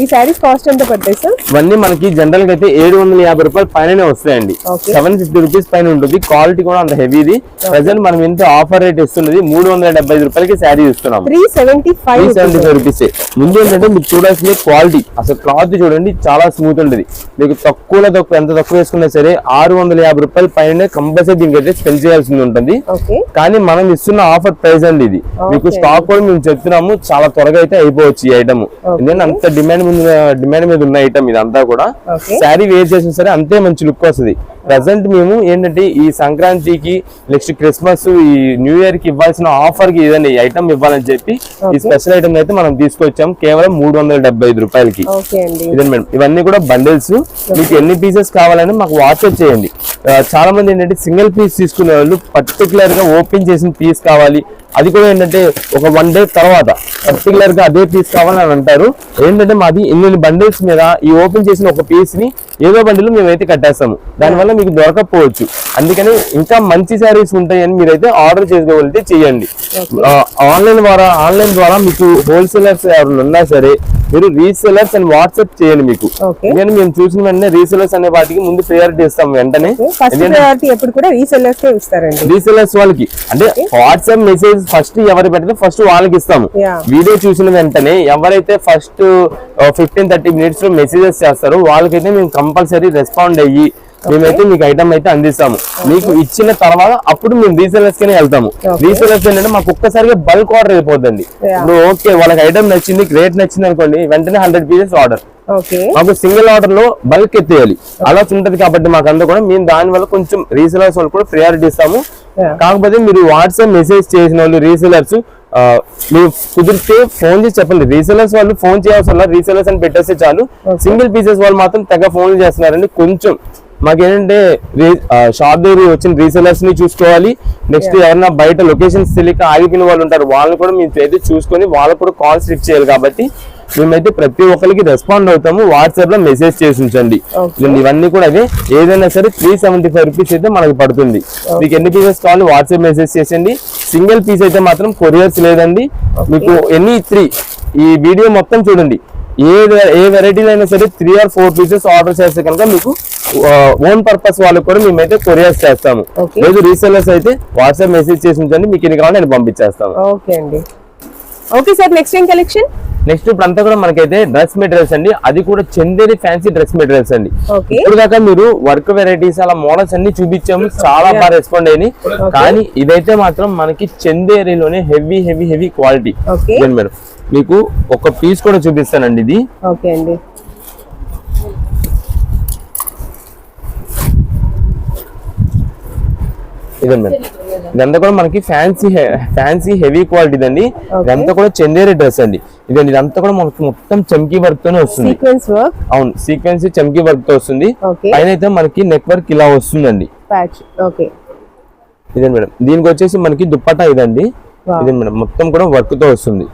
ఈ సారీస్ కాస్ట్ ఎంత పడతాయి సార్? ఇవన్నీ మనకి జనరల్ గా అయితే 750 రూపాయలు పైన వస్తాయండి. 750 రూపీస్ పైన ఉంటుంది. క్వాలిటీ కూడా అంత హెవీది. ప్రెసెంట్ మనం ఎంత ఆఫర్ రేట్ ఇస్తున్నది 375 రూపాయలకి శారీ ఇస్తున్నాం. 375 రూపీస్. ముందు ఏంటంటే మీకు చూడాల్సిన క్వాలిటీ, అసలు క్లాత్ చూడండి చాలా స్మూత్ ఉంటుంది. మీకు ఎంత తక్కువ వేసుకున్నా సరే 650 రూపాయల పైన కంపల్సరీ దీనికైతే స్పెండ్ చేయాల్సింది ఉంటుంది. కానీ మనం ఇస్తున్న ఆఫర్ ప్రైస్ అండి ఇది. మీకు స్టాక్ కూడా మేము చెప్తున్నాము, చాలా త్వరగా అయితే అయిపోవచ్చు ఈ ఐటమ్. ఎందుకంటే అంత డిమాండ్ మీద ఉన్న ఐటమ్ ఇదంతా కూడా. శారీ వేర్ చేసినా సరే అంతే మంచి లుక్ వస్తుంది. ప్రెసెంట్ మేము ఏంటంటే ఈ సంక్రాంతికి, నెక్స్ట్ క్రిస్మస్, ఈ న్యూ ఇయర్ కి ఇవ్వాల్సిన ఆఫర్ కి ఏదైనా ఈ ఐటమ్ ఇవ్వాలని చెప్పి ఈ స్పెషల్ ఐటమ్ అయితే మనం తీసుకొచ్చాం కేవలం 375 రూపాయలకి. ఇదే మేడం ఇవన్నీ కూడా బండిల్స్. మీకు ఎన్ని పీసెస్ కావాలని మాకు వాట్సాప్ చేయండి. చాలా మంది ఏంటంటే సింగిల్ పీస్ తీసుకునే వాళ్ళు పర్టికులర్ గా ఓపెన్ చేసిన పీస్ కావాలి, అది కూడా ఏంటంటే ఒక 1 డే తర్వాత పర్టికులర్ గా అదే పీస్ కావాలని అంటారు. ఏంటంటే మాది ఇన్ని బండిల్స్ మీద ఈ ఓపెన్ చేసిన ఒక పీస్ ని ఏదో బండిల్ మేమైతే కట్టేస్తాము. దానివల్ల మీకు దొరకకపోవచ్చు. అందుకని ఇంకా మంచి శారీస్ ఉంటాయని మీరైతే ఆర్డర్ చేసుకోగలిగితే చెయ్యండి. ఆన్లైన్ ద్వారా మీకు హోల్సేలర్స్ ఎవరైనా ఉన్నా సరే మీరు రీసెలర్స్ అని వాట్సాప్ చేయండి. మీకు ఎందుకంటే మేము చూసిన వెంటనే రీసెలర్స్ అనే వాటికి ముందు ప్రియారిటీ ఇస్తాం. వెంటనే రీసెలర్స్ వాళ్ళకి అంటే వాట్సాప్ మెసేజ్ ఫస్ట్ ఎవరు పెడితే ఫస్ట్ వాళ్ళకి ఇస్తాము. వీడియో చూసిన వెంటనే ఎవరైతే ఫస్ట్ 15-30 మినిట్స్ లో మెసేజెస్ చేస్తారో వాళ్ళకైతే మేము కంపల్సరీ రెస్పాండ్ అయ్యి మేమైతే మీకు ఐటమ్ అయితే అందిస్తాము. మీకు ఇచ్చిన తర్వాత అప్పుడు మేము రీసెలర్స్ కి వెళ్తాము. రీసెలర్స్ ఏంటంటే మాకు ఒక్కసారిగా బల్క్ ఆర్డర్ అయిపోతుంది. ఇప్పుడు ఓకే వాళ్ళకి ఐటమ్ నచ్చింది, రేట్ నచ్చింది అనుకోండి, వెంటనే 100 పీసెస్ ఆర్డర్. మాకు సింగిల్ ఆర్డర్ లో బల్క్ ఎత్తేయాలి అలా ఉంటది. కాబట్టి మాకు అంతా కూడా మేము దాని వల్ల కొంచెం రీసెలర్స్ వాళ్ళు కూడా ప్రియారిటీ ఇస్తాము. కాకపోతే మీరు వాట్సాప్ మెసేజ్ చేసిన వాళ్ళు రీసెలర్స్ మీరు కుదిరితే ఫోన్ చేసి చెప్పండి. రీసెలర్స్ వాళ్ళు ఫోన్ చేయాల్సిన రీసెలర్స్ అని పెట్టేస్తే చాలు. సింగిల్ పీసెస్ వాళ్ళు మాత్రం తెగ ఫోన్లు చేస్తున్నారండి. కొంచెం మాకేంటంటే షాప్ దగ్గర వచ్చిన రీసెలర్స్ ని చూసుకోవాలి. నెక్స్ట్ ఎవరైనా బయట లొకేషన్స్ తెలియక ఆగిపోయిన వాళ్ళు ఉంటారు, వాళ్ళు కూడా మేము అయితే చూసుకొని వాళ్ళకు కూడా కాల్స్ లిఫ్ట్ చేయాలి. కాబట్టి మేమైతే ప్రతి ఒక్కరికి రెస్పాండ్ అవుతాము. వాట్సాప్ లో మెసేజ్ చేసి ఉంచండి. ఇవన్నీ కూడా అదే ఏదైనా సరే 375 రూపీస్ అయితే మనకు పడుతుంది. మీకు ఎన్ని పీసెస్ కావాలి వాట్సాప్ మెసేజ్ చేసేయండి. సింగిల్ పీస్ అయితే మాత్రం కొరియర్స్ లేదండి. మీకు ఎన్ని 3 ఈ వీడియో మొత్తం చూడండి. ఏ వెరైటీలు అయినా సరే 3 or 4 పీసెస్ ఆర్డర్ చేస్తే కనుక మీకు ఓన్ పర్పస్ వాళ్ళకి కూడా మేమైతే కొరియర్స్ చేస్తాము. లేదు రీసెలర్స్ అయితే వాట్సాప్ మెసేజ్ చేసి ఉంచండి, మీకు ఎన్ని కావాలి నేను పంపించేస్తాను. ఓకే సార్, నెక్స్ట్ ఏం కలెక్షన్? నెక్స్ట్ ఇప్పుడు అంతా కూడా మనకైతే డ్రెస్ మెటీరియల్స్ అండి. అది కూడా చందేరి ఫ్యాన్సీ డ్రెస్ మెటీరియల్స్ అండి. ఇప్పుడు దాకా మీరు వర్క్ వెరైటీస్ అలా మోడల్స్ అన్ని చూపించాము, చాలా బాగా రెస్పాండ్ అయినాయి. కానీ ఇదైతే మాత్రం మనకి చందేరిలోనే heavy heavy heavy quality madam. మీకు ఒక పీస్ కూడా చూపిస్తానండి. ఇది ఇదే మేడం ఇదంతా కూడా మనకి ఫ్యాన్సీ హెవీ క్వాలిటీ అండి. ఇదంతా కూడా చందేరి డ్రెస్ అండి. ఇదండి ఇదంతా కూడా మనకి మొత్తం చమ్కీ వర్క్ తోనే వస్తుంది. అవును, సీక్వెన్స్ చమ్కీ వర్క్ తో వస్తుంది. పైన అయితే మనకి నెక్ వర్క్ ఇలా వస్తుందండి. ఇదే మేడం దీనికి వచ్చేసి మనకి దుప్పట్టా ఇదండి. ఇదే మేడం మొత్తం కూడా వర్క్ తో వస్తుంది.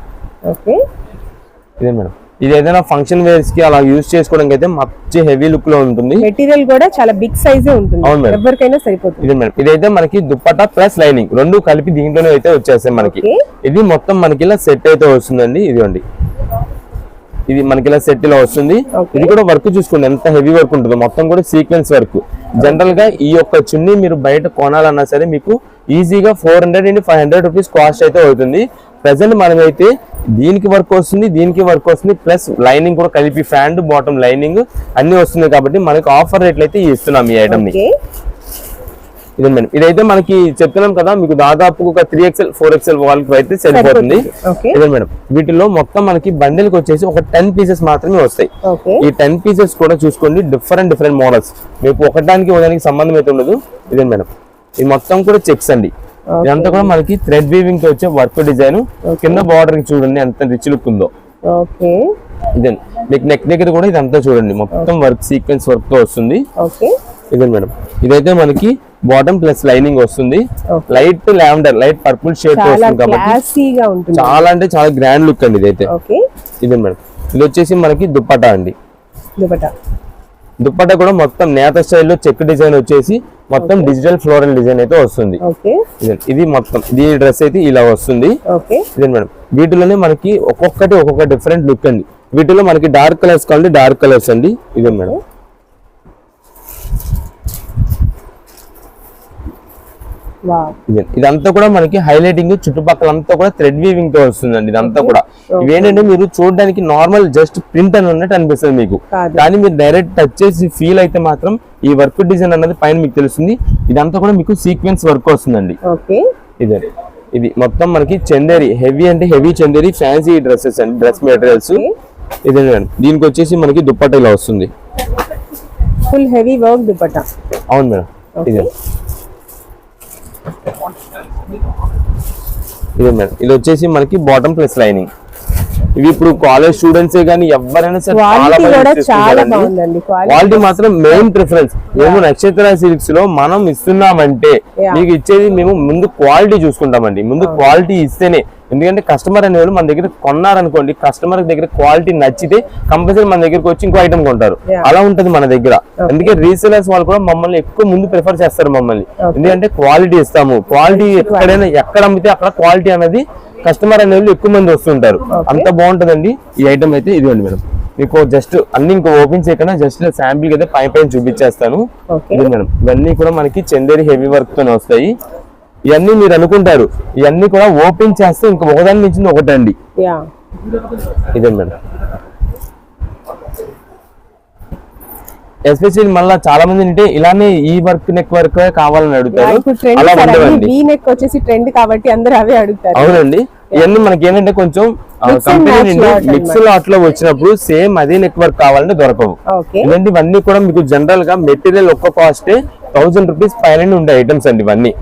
ఇదే మేడం ఇది ఏదైనా ఫంక్షన్ వేర్స్ కి అలా యూజ్ చేసుకోవడానికి అయితే మంచి హెవీ లుక్ లో ఉంటుంది. మెటీరియల్ కూడా చాలా బిగ్ సైజే ఉంటుంది, ఎవరికైనా సరిపోతుంది. ఇదే మేడం ఇదైతే మనకి దుప్పట్టా ప్లస్ లైనింగ్ రెండు కలిపి దీంట్లోనే అయితే వచ్చేస్తాయి మనకి. ఇది మొత్తం మనకి ఇలా సెట్ అయితే వస్తుందండి. ఇదిగోండి ఇది మనకి ఇలా సెట్ ఇలా వస్తుంది. ఇది కూడా వర్క్ చూసుకోండి ఎంత హెవీ వర్క్ ఉంటుందో, మొత్తం కూడా సీక్వెన్స్ వర్క్. జనరల్ గా ఈ యొక్క చున్నీ మీరు బయట కొనాలన్నా సరే మీకు ఈజీగా 400 నుండి 500 రూపీస్ కాస్ట్ అయితే అవుతుంది. ప్రెసెంట్ మనమైతే దీనికి వర్క్ వస్తుంది, దీనికి వర్క్ వస్తుంది, ప్లస్ లైనింగ్ కూడా కలిపి ఫ్యాంట్ బాటమ్ లైనింగ్ అన్ని వస్తుంది. కాబట్టి మనకి ఆఫర్ రేట్లు అయితే ఇస్తున్నాం ఈ ఐటమ్ ని. ఇదే మేడం ఇదైతే మనకి చెప్తున్నాం కదా, మీకు దాదాపు ఒక 3XL 4XL వాళ్ళకి అయితే సరిపోతుంది. ఇదే మేడం వీటిలో మొత్తం మనకి బండిల్కి వచ్చేసి ఒక 10 పీసెస్ మాత్రమే వస్తాయి. ఈ 10 పీసెస్ కూడా చూసుకోండి, డిఫరెంట్ మోడల్స్, మీకు ఒకటానికి సంబంధం అయితే ఉండదు. ఇదే మేడం ఇది మొత్తం కూడా చెక్స్ అండి. ఇదంతా కూడా మనకి థ్రెడ్ వీవింగ్ తో వచ్చే వర్క్ డిజైన్. కింద బార్డర్ చూడండి ఎంత రిచ్ లుక్ ఉందో. ఓకే, ఇదే మీకు నెక్ దగ్గర కూడా ఇదంతా చూడండి మొత్తం వర్క్ సీక్వెన్స్ వర్క్ తో వస్తుంది. ఓకే, ఇదే మేడం. ఇదైతే మనకి బాటమ్ ప్లస్ లైనింగ్ వస్తుంది. Light lavender light purple shade తో వస్తుంది కాబట్టి చాలా అంటే చాలా గ్రాండ్ లుక్ అండి ఇదైతే. ఇదే మేడం. ఇది వచ్చేసి మనకి దుప్పటా అండి. దుప్పటా కూడా మొత్తం నేత స్టైల్లో చెక్ డిజైన్ వచ్చేసి మొత్తం డిజిటల్ ఫ్లోరల్ డిజైన్ అయితే వస్తుంది. ఇది మొత్తం ఇది డ్రెస్ అయితే ఇలా వస్తుంది. ఇదే మేడం. వీటిలోనే మనకి ఒక్కొక్క డిఫరెంట్ లుక్ అండి. వీటిలో మనకి డార్క్ కలర్స్ కావాలి, డార్క్ కలర్స్ అండి. ఇదే మేడం. ఇదంతా కూడా మనకి హైలైటింగ్ చుట్టుపక్కల అంతా కూడా థ్రెడ్ వీవింగ్ తో వస్తుందండి. ఇదంతా కూడా ఇవేంటంటే మీరు చూడడానికి నార్మల్ జస్ట్ ప్రింట్ అని ఉన్నట్టు అనిపిస్తుంది మీకు, కానీ మీరు డైరెక్ట్ టచ్ చేసి ఫీల్ అయితే మాత్రం ఈ వర్క్ డిజైన్ అన్నది పైన మీకు తెలుస్తుంది. ఇదంతా కూడా మీకు సీక్వెన్స్ వర్క్ వస్తుందండి. ఇదే ఇది మొత్తం మనకి చందేరి హెవీ అంటే హెవీ చందేరి ఫ్యాన్సీ డ్రెస్సెస్ అండి, డ్రెస్ మెటీరియల్స్. ఇదే దీనికి వచ్చేసి మనకి దుప్పట్టా ఇలా వస్తుంది, ఫుల్ హెవీ వర్క్ దుప్పట్టా. అవును మేడం. ఇదే ఇదే మేడం. ఇది వచ్చేసి మనకి బాటమ్ ప్లస్ లైనింగ్. ఇవి ఇప్పుడు కాలేజ్ స్టూడెంట్సే కానీ ఎవరైనా సరే చాలా క్వాలిటీ మాత్రం మెయిన్ ప్రిఫరెన్స్. మేము నక్షత్ర సిల్క్స్ లో మనం ఇస్తున్నామంటే మీకు ఇచ్చేది మేము ముందు క్వాలిటీ చూసుకుంటామండి. ముందు క్వాలిటీ ఇస్తేనే, ఎందుకంటే కస్టమర్ అనేవాళ్ళు మన దగ్గర కొన్నారనుకోండి, కస్టమర్ దగ్గర క్వాలిటీ నచ్చితే కంపల్సరీ మన దగ్గరకు వచ్చి ఇంకో ఐటమ్ కొంటారు. అలా ఉంటది మన దగ్గర. అందుకే రీసేలర్స్ వాళ్ళు కూడా మమ్మల్ని ఎక్కువ ముందు ప్రిఫర్ చేస్తారు మమ్మల్ని, ఎందుకంటే క్వాలిటీ ఇస్తాము. క్వాలిటీ ఎక్కడైనా ఎక్కడ అమ్మితే అక్కడ క్వాలిటీ అనేది కస్టమర్ అనేవాళ్ళు ఎక్కువ మంది వస్తుంటారు. అంత బాగుంటదండి ఈ ఐటమ్ అయితే. ఇదిగోండి మేడం, మీకు జస్ట్ అన్ని ఇంకా ఓపెన్ చేయకుండా జస్ట్ శాంపిల్ అయితే పైన చూపించేస్తాను. ఇది మేడం. ఇవన్నీ కూడా మనకి చందేరి హెవీ వర్క్ తోనే వస్తాయి. ఇవన్నీ మీరు అనుకుంటారు, ఇవన్నీ కూడా ఓపెన్ చేస్తే ఇంకా ఒకదాని నుంచి ఒకటండి. ఇదే మేడం. ఎస్పెషల్లీ మళ్ళీ చాలా మంది అంటే ఇలానే ఈ వర్క్ నెక్ వర్క్ కావాలని అడుగుతారు. అలా ఉండవండి. అవునండి. ఇవన్నీ మనకి ఏంటంటే కొంచెం కంపెనీ నుండి మిక్స్ లాట్ లో వచ్చినప్పుడు సేమ్ అదే నెక్ వర్క్ కావాలంటే దొరకవు. ఇలాంటి ఇవన్నీ కూడా మీకు జనరల్ గా మెటీరియల్ ఒక్క కాస్ట్ 1000 రూపీస్ పైన ఉండే ఐటమ్స్ అండి ఇవన్నీ.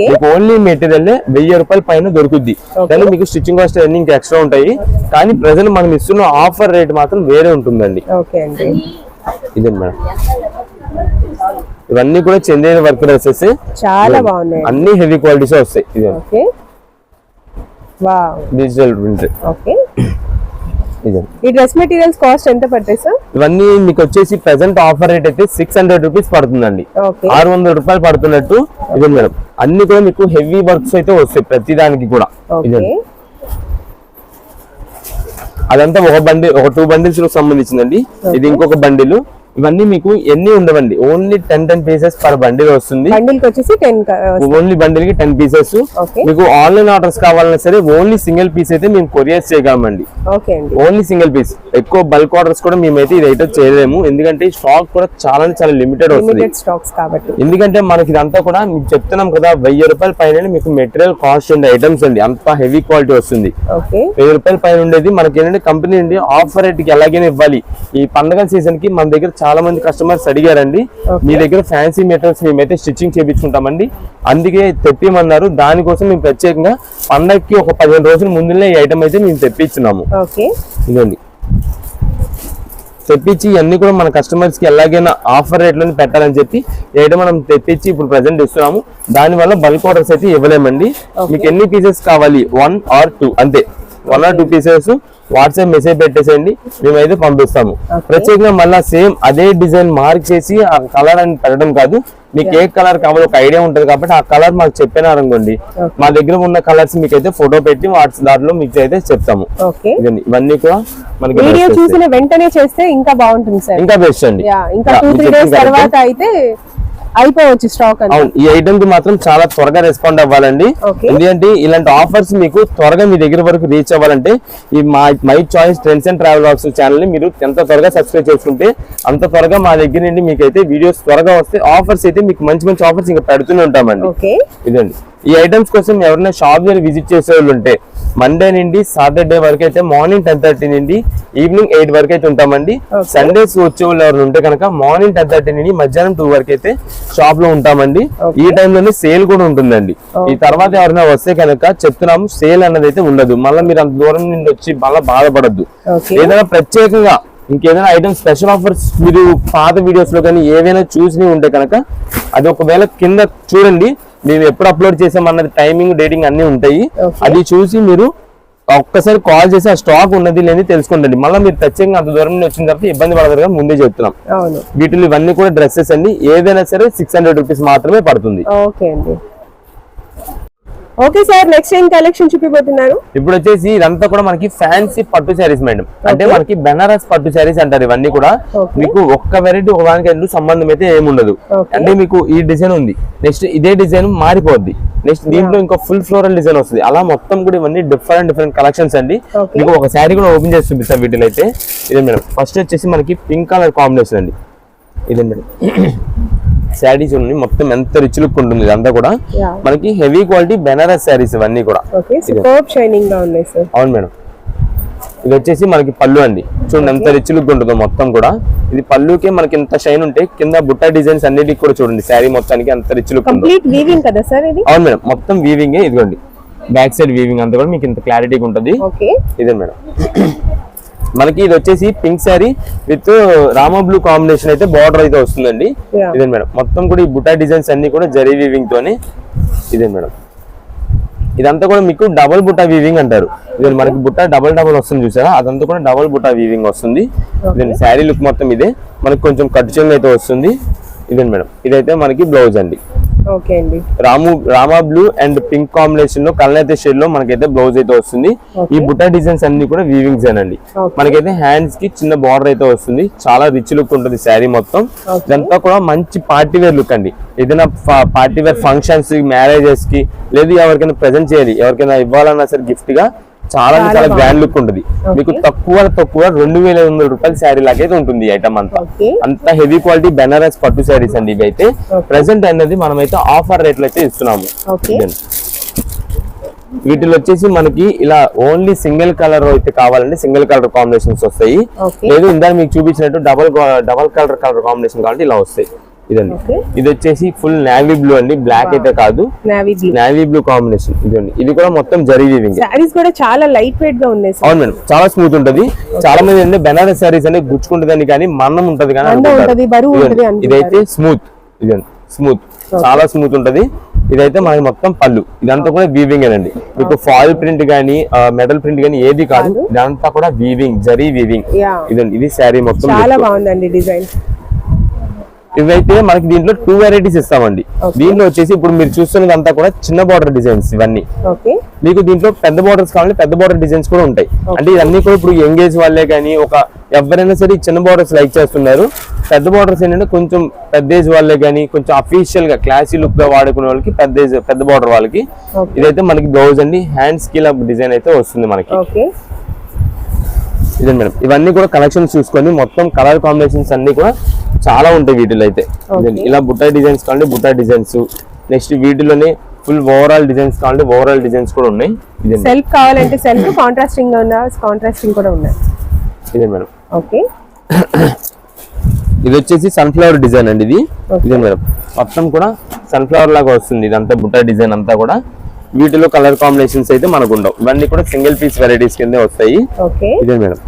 మీకు ఓన్లీ మెటీరియల్ 1000 రూపాయల పైన దొరుకుద్ది. కానీ మీకు స్టిచ్చింగ్ కాస్ట్ అన్ని ఇంకా ఎక్స్ట్రా ఉంటాయి. కానీ ప్రెసెంట్ మనం ఇస్తున్న ఆఫర్ రేట్ మాత్రం వేరే ఉంటుందండి. ఇదే మేడం. ఇవన్నీ కూడా చందేరి వర్క్ డ్రెస్సెస్, చాలా బాగున్నాయి. అన్ని హెవీ క్వాలిటీస్ వస్తాయి. ఇదే డిజిటల్ ప్రింట్. ఈ డ్రెస్ మెటీరియల్స్ కాస్ట్ ఎంత పడతాయి సార్? ఇవన్నీ మీకు వచ్చేసి ప్రెసెంట్ ఆఫర్ రేట్ అయితే 600 రూపీస్ పడుతుందండి. 600 రూపాయలు పడుతున్నట్టు. ఇదే మేడం. అన్ని కూడా మీకు హెవీ వర్క్స్ అయితే వస్తాయి ప్రతి దానికి కూడా. అదంతా ఒక బండిల్, ఒక 2 బండిల్స్ సంబంధించిందండి. ఇది ఇంకొక బండిల్. ఇవన్నీ మీకు ఎన్ని ఉండవండి, ఓన్లీ 10 పీసెస్ పర్ బండిల్ వస్తుంది. ఓన్లీ బండిల్ కి 10 పీసెస్. మీకు ఆన్లైన్ ఆర్డర్స్ కావాలన్నా సరే ఓన్లీ సింగిల్ పీస్ అయితే మేము కొరియర్ చేయగలమండి. Only single piece. ఎక్కువ బల్క్ ఆర్డర్స్ కూడా మేమైతే ఇదైతే చేయలేము, ఎందుకంటే స్టాక్ కూడా చాలా లిమిటెడ్ వస్తుంది. ఎందుకంటే మనకి ఇదంతా కూడా మీకు చెప్తున్నాం కదా, 1000 రూపాయల పైన మీకు మెటీరియల్ కాస్ట్ ఉండే ఐటమ్స్ అండి. అంత హెవీ క్వాలిటీ వస్తుంది. 1000 రూపాయల పైన ఉండేది మనకి ఏంటంటే కంపెనీ నుండి ఆఫర్ రేట్ కి ఎలాగైనా ఇవ్వాలి. ఈ పండుగ సీజన్ కి మన దగ్గర చాలా మంది కస్టమర్స్ అడిగారండి, మీ దగ్గర ఫ్యాన్సీ మెటీరియల్స్ మేమైతే స్టిచ్చింగ్ చేయించుకుంటామండి, అందుకే తెప్పిమన్నారు. దానికోసం మేము ప్రత్యేకంగా పండగకి ఒక 15 రోజుల ముందులే ఈ ఐటమ్ అయితే మేము తెప్పించున్నాము. ఇదండి తెప్పించి ఇవన్నీ కూడా మన కస్టమర్స్ కి ఎలాగైనా ఆఫర్ రేట్ లో పెట్టాలని చెప్పి ఈ ఐటమ్ మనం తెప్పించి ఇప్పుడు ప్రెసెంట్ ఇస్తున్నాము. దాని వల్ల బల్క్ ఆర్డర్స్ అయితే ఇవ్వలేమండి. మీకు ఎన్ని పీసెస్ కావాలి, 1 or 2 అంతే. 1 or 2 పీసెస్ వాట్సాప్ మెసేజ్ పెట్టేసేయండి, మేమైతే పంపిస్తాము. ప్రత్యేకంగా మళ్ళీ సేమ్ అదే డిజైన్ మార్క్ చేసి ఆ కలర్ అని పెట్టడం కాదు, మీకు ఏ కలర్ కావాలో ఒక ఐడియా ఉంటుంది కాబట్టి ఆ కలర్ మాకు చెప్పినారనుకోండి, మా దగ్గర ఉన్న కలర్స్ మీకు అయితే ఫోటో పెట్టి వాట్సాప్ దాంట్లో మీకు అయితే చెప్తాము. ఇవన్నీ కూడా మనకి వీడియో చూసిన వెంటనే చేస్తే ఇంకా బాగుంటుంది సార్, ఇంకా బెస్ట్ అండి. ఇంకా 2-3 డేస్ తర్వాత అయితే అయిపోవచ్చు స్టాక్. అవును, ఈ ఐటమ్ కి మాత్రం చాలా త్వరగా రెస్పాండ్ అవ్వాలండి. ఎందుకంటే ఇలాంటి ఆఫర్స్ మీకు త్వరగా మీ దగ్గర వరకు రీచ్ అవ్వాలంటే ఈ my choice trends and travel vlogs channel ని మీరు ఎంత త్వరగా సబ్స్క్రైబ్ చేసుకుంటే అంత త్వరగా మా దగ్గర నుండి మీకు అయితే వీడియోస్ త్వరగా వస్తే ఆఫర్స్ అయితే మీకు మంచి ఆఫర్స్ ఇంకా పెడుతూనే ఉంటామండి. ఇదండి ఈ ఐటమ్స్ కోసం ఎవరైనా షాప్ విజిట్ చేసే వాళ్ళు ఉంటే మండే నుండి సాటర్డే వరకు అయితే మార్నింగ్ 10:30 నుండి ఈవినింగ్ 8 వరకు అయితే ఉంటామండి. సండేస్ వచ్చే వాళ్ళు ఎవరు ఉంటే కనుక మార్నింగ్ 10:30 నుండి మధ్యాహ్నం 2 వరకు అయితే షాప్ లో ఉంటామండి. ఈ టైంలోనే సేల్ కూడా ఉంటుందండి. ఈ తర్వాత ఎవరైనా వస్తే కనుక చెప్తున్నాము సేల్ అన్నది అయితే ఉండదు. మళ్ళీ మీరు అంత దూరం నుండి వచ్చి మళ్ళీ బాధపడద్దు. ఏదైనా ప్రత్యేకంగా ఇంకేదైనా ఐటమ్ స్పెషల్ ఆఫర్స్ మీరు పాత వీడియోస్ లో కానీ ఏవైనా చూసి ఉంటే కనుక అది ఒకవేళ కింద చూడండి. మేము ఎప్పుడు అప్లోడ్ చేసామన్నది టైమింగ్ డేటింగ్ అన్ని ఉంటాయి. అది చూసి మీరు ఒక్కసారి కాల్ చేసి ఆ స్టాక్ ఉన్నది లేని తెలుసుకుంటండి. మళ్ళీ మీరు ప్రత్యేకంగా అంత దూరం నుండి వచ్చిన తర్వాత ఇబ్బంది పడతారు కానీ ముందే చెప్తున్నాం. వీటిలో ఇవన్నీ కూడా డ్రెస్సెస్ అండి. ఏదైనా సరే 600 రూపీస్ మాత్రమే పడుతుంది. ఓకే అండి. ఓకే సార్, నెక్స్ట్ ఏం కలెక్షన్ చూపిపోతున్నారు? ఇప్పుడు వచ్చేసి ఇదంతా కూడా మనకి ఫ్యాన్సీ పట్టు శారీస్ మేడం. అంటే మనకి బెనారస్ పట్టు శారీస్ అంటారు ఇవన్నీ కూడా. మీకు ఒక్క వెరైటీ ఒకదానికి ఎందుకు సంబంధం అయితే ఏముండదు. అంటే మీకు ఈ డిజైన్ ఉంది, నెక్స్ట్ ఇదే డిజైన్ మారిపోద్ది, నెక్స్ట్ దీంట్లో ఇంకా ఫుల్ ఫ్లోరల్ డిజైన్ వస్తుంది. అలా మొత్తం కూడా ఇవన్నీ డిఫరెంట్ కలెక్షన్స్ అండి. మీకు ఒక శారీ కూడా ఓపెన్ చేసి చూపిస్తాం వీటిలో అయితే. ఇదే మేడం, ఫస్ట్ వచ్చేసి మనకి పింక్ కలర్ కాంబినేషన్ అండి. ఇదే మేడం శారీస్ ఉన్నాయి, మొత్తం ఎంత రిచ్ లుక్ ఉంటుంది. ఇదంతా కూడా మనకి హెవీ క్వాలిటీ బెనారస్ శారీస్ ఇవన్నీ కూడా. అవును మేడం. ఇది వచ్చేసి మనకి పళ్ళు అండి. చూడండి ఎంత రిచ్ లుక్ ఉంటుందో మొత్తం కూడా. ఇది పళ్ళుకే మనకి ఎంత షైన్ ఉంటే కింద బుట్ట డిజైన్స్ అన్నిటికి కూడా చూడండి శారీ మొత్తానికి ఎంత రిచ్ లుక్ ఉంది. అవును మేడం, మొత్తం వీవింగ్. ఇదిగోండి బ్యాక్ సైడ్ వీవింగ్ అంతా కూడా మీకు ఇంత క్లారిటీగా ఉంటుంది. ఇదే మేడం. మనకి ఇది వచ్చేసి pink sari with Rama blue combination అయితే బార్డర్ అయితే వస్తుందండి. ఇదే మేడం, మొత్తం కూడా ఈ బుటా డిజైన్స్ అన్ని కూడా జరీ వీవింగ్ తోనే. ఇదే మేడం, ఇదంతా కూడా మీకు డబుల్ బుటా వీవింగ్ అంటారు. ఇదే మనకి బుట్ట డబల్ వస్తుంది చూసారా, అదంతా కూడా డబుల్ బుటా వీవింగ్ వస్తుంది. ఇదే శారీ లుక్ మొత్తం ఇదే. మనకి కొంచెం కట్ చెంగు అయితే వస్తుంది. ఇదే మేడం, ఇదైతే మనకి బ్లౌజ్ అండి. Rama blue and pink combination లో కల్నేత షేడ్ లో మనకైతే బ్లౌజ్ అయితే వస్తుంది. ఈ బుట్టా డిజైన్స్ అన్ని కూడా వీవింగ్స్ అండి. మనకైతే హ్యాండ్స్ కి చిన్న బార్డర్ అయితే వస్తుంది. చాలా రిచ్ లుక్ ఉంటుంది శారీ మొత్తం. ఇదంతా కూడా మంచి పార్టీ వేర్ లుక్ అండి. ఏదైనా పార్టీ వేర్ ఫంక్షన్స్, మ్యారేజెస్ కి లేదు ఎవరికైనా ప్రెజెంట్ చేయాలి, ఎవరికైనా ఇవ్వాలన్నా సరే గిఫ్ట్ గా చాలా గ్రాండ్ లుక్ ఉంటుంది. మీకు తక్కువ 2,500 రూపాయల శారీ లాగైతే ఉంటుంది ఐటమ్ అంతా. అంత హెవీ క్వాలిటీ బెనారస్ పట్టు శారీస్ అండి. ఇవి అయితే ప్రెసెంట్ అనేది మనమైతే ఆఫర్ రేట్లు అయితే ఇస్తున్నాము. వీటిలో వచ్చేసి మనకి ఇలా ఓన్లీ సింగిల్ కలర్ అయితే కావాలంటే సింగిల్ కలర్ కాంబినేషన్స్ వస్తాయి. లేదు ఇందాక మీకు చూపించినట్టు డబల్ కలర్ కాంబినేషన్ కావాలంటే ఇలా వస్తాయి. ఇదండి, ఇది వచ్చేసి ఫుల్ నేవీ బ్లూ అండి, బ్లాక్ అయితే కాదు, నేవీ బ్లూ కాంబినేషన్. ఇదండి, ఇది కూడా మొత్తం జరీ వీవింగ్. సారీస్ కూడా చాలా లైట్ వెయిట్ గా ఉన్నాయి. అవును మేడం, చాలా స్మూత్ ఉంటది. చాలా మంది అంటే బెనారస్ సారీస్ అంటే గుచ్చుకుంటదని కానీ మన్నం ఉంటది కానీ ఇదైతే స్మూత్. ఇదండి స్మూత్, చాలా స్మూత్ ఉంటది. ఇదైతే మనకి మొత్తం పళ్ళు. ఇదంతా కూడా వీవింగ్ అండి. మీకు ఫాయిల్ ప్రింట్ గానీ మెటల్ ప్రింట్ గానీ ఏది కాదు, ఇదంతా కూడా వీవింగ్, జరీ వీవింగ్. ఇదండి, ఇది శారీ మొత్తం చాలా బాగుందండి డిజైన్. ఇవైతే మనకి దీంట్లో 2 వెరైటీస్ ఇస్తామండి. దీంట్లో వచ్చేసి ఇప్పుడు మీరు చూస్తున్నది అంతా కూడా చిన్న బార్డర్ డిజైన్స్ ఇవన్నీ. మీకు దీంట్లో పెద్ద బార్డర్స్ కావాలంటే పెద్ద బార్డర్ డిజైన్స్ కూడా ఉంటాయి. అంటే ఇవన్నీ కూడా ఇప్పుడు ఎంగేజ్ వాళ్ళే కానీ ఎవరైనా సరే చిన్న బార్డర్స్ లైక్ చేస్తున్నారు. పెద్ద బార్డర్స్ ఏంటంటే కొంచెం పెద్ద ఏజ్ వాళ్ళే కానీ కొంచెం అఫీషియల్ గా క్లాసీ లుక్ గా వాడుకునే వాళ్ళకి పెద్ద బార్డర్ వాళ్ళకి. ఇదైతే మనకి బ్లౌజ్ అండి. హ్యాండ్స్ కి డిజైన్ అయితే వస్తుంది మనకి. ఇదే మేడం, ఇవన్నీ కూడా కలెక్షన్స్ చూసుకొని మొత్తం కలర్ కాంబినేషన్స్ అన్ని కూడా చాలా ఉంటాయి వీటిలో అయితే. ఇలా బుట్టా డిజైన్స్ కావాలంటే బుట్టా డిజైన్స్, నెక్స్ట్ వీటిలోనే ఫుల్ ఓవరాల్ డిజైన్స్ కావాలంటే ఓవరాల్ డిజైన్స్ కూడా ఉన్నాయి. సెల్ఫ్ కావాలంటే సెల్ఫ్, కాంట్రాస్టింగ్ కూడా ఉన్నాయి. ఇదే మేడం. ఓకే, ఇది వచ్చేసి సన్ఫ్లవర్ డిజైన్ అండి. ఇదే మేడం, మొత్తం కూడా సన్ఫ్లవర్ లాగా వస్తుంది. ఇదంతా బుట్టా డిజైన్ అంతా కూడా. వీటిలో కలర్ కాంబినేషన్స్ అయితే మనకు ఉండవు. ఇవన్నీ కూడా సింగిల్ పీస్ వెరైటీస్ కింద వస్తాయి. ఇదే మేడం,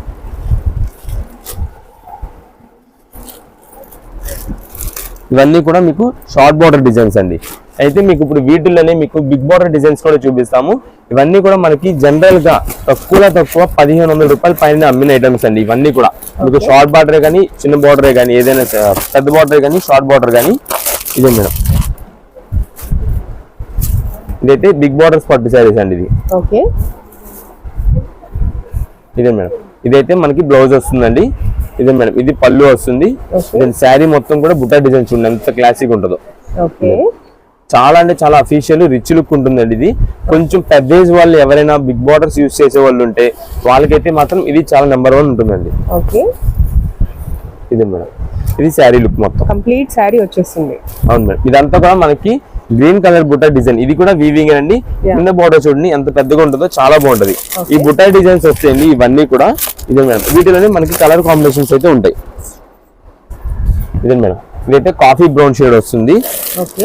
ఇవన్నీ కూడా మీకు షార్ట్ బార్డర్ డిజైన్స్ అండి. అయితే మీకు ఇప్పుడు వీటిల్లోనే మీకు బిగ్ బార్డర్ డిజైన్స్ కూడా చూపిస్తాము. ఇవన్నీ కూడా మనకి జనరల్ గా తక్కువ 1,500 రూపాయల పైన అమ్మిన ఐటమ్స్ అండి. ఇవన్నీ కూడా మీకు షార్ట్ బార్డరే కానీ చిన్న బార్డరే కానీ ఏదైనా పెద్ద బార్డరే కానీ షార్ట్ బార్డర్ కానీ. ఇదే మేడం, ఇదైతే బిగ్ బార్డర్స్ పట్టు శారీస్ అండి. ఇది ఇదే మేడం, ఇదైతే మనకి బ్లౌజ్ వస్తుందండి. ఇదే మేడం, ఇది పళ్ళు వస్తుంది. శారీ మొత్తం కూడా బుట్టా డిజైన్స్ ఉంది, ఎంత క్లాసిక్ ఉంటుందో. చాలా అంటే చాలా అఫీషియల్ రిచ్ లుక్ ఉంటుందండి. ఇది కొంచెం పెద్ద ఏజ్ వాళ్ళు ఎవరైనా బిగ్ బార్డర్స్ యూజ్ చేసే వాళ్ళు ఉంటే వాళ్ళకైతే మాత్రం ఇది చాలా నెంబర్ 1 ఉంటుందండి. ఇదే మేడం, ఇది శారీ లుక్ మొత్తం కంప్లీట్ శారీ వచ్చేస్తుంది. అవును మేడం, ఇదంతా కూడా మనకి గ్రీన్ కలర్ బుట్ట డిజైన్, ఇది కూడా వీవింగ్ అండి. కింద బోర్డర్ చూడండి ఎంత పెద్దగా ఉంటుందో, చాలా బాగుంటది. ఈ బుట్ట డిజైన్స్ వస్తాయండి ఇవన్నీ కూడా. ఇదే మేడం, వీటిలోనే మనకి కలర్ కాంబినేషన్స్ అయితే ఉంటాయి. ఇదే మేడం, ఇదైతే కాఫీ బ్రౌన్ షేడ్ వస్తుంది.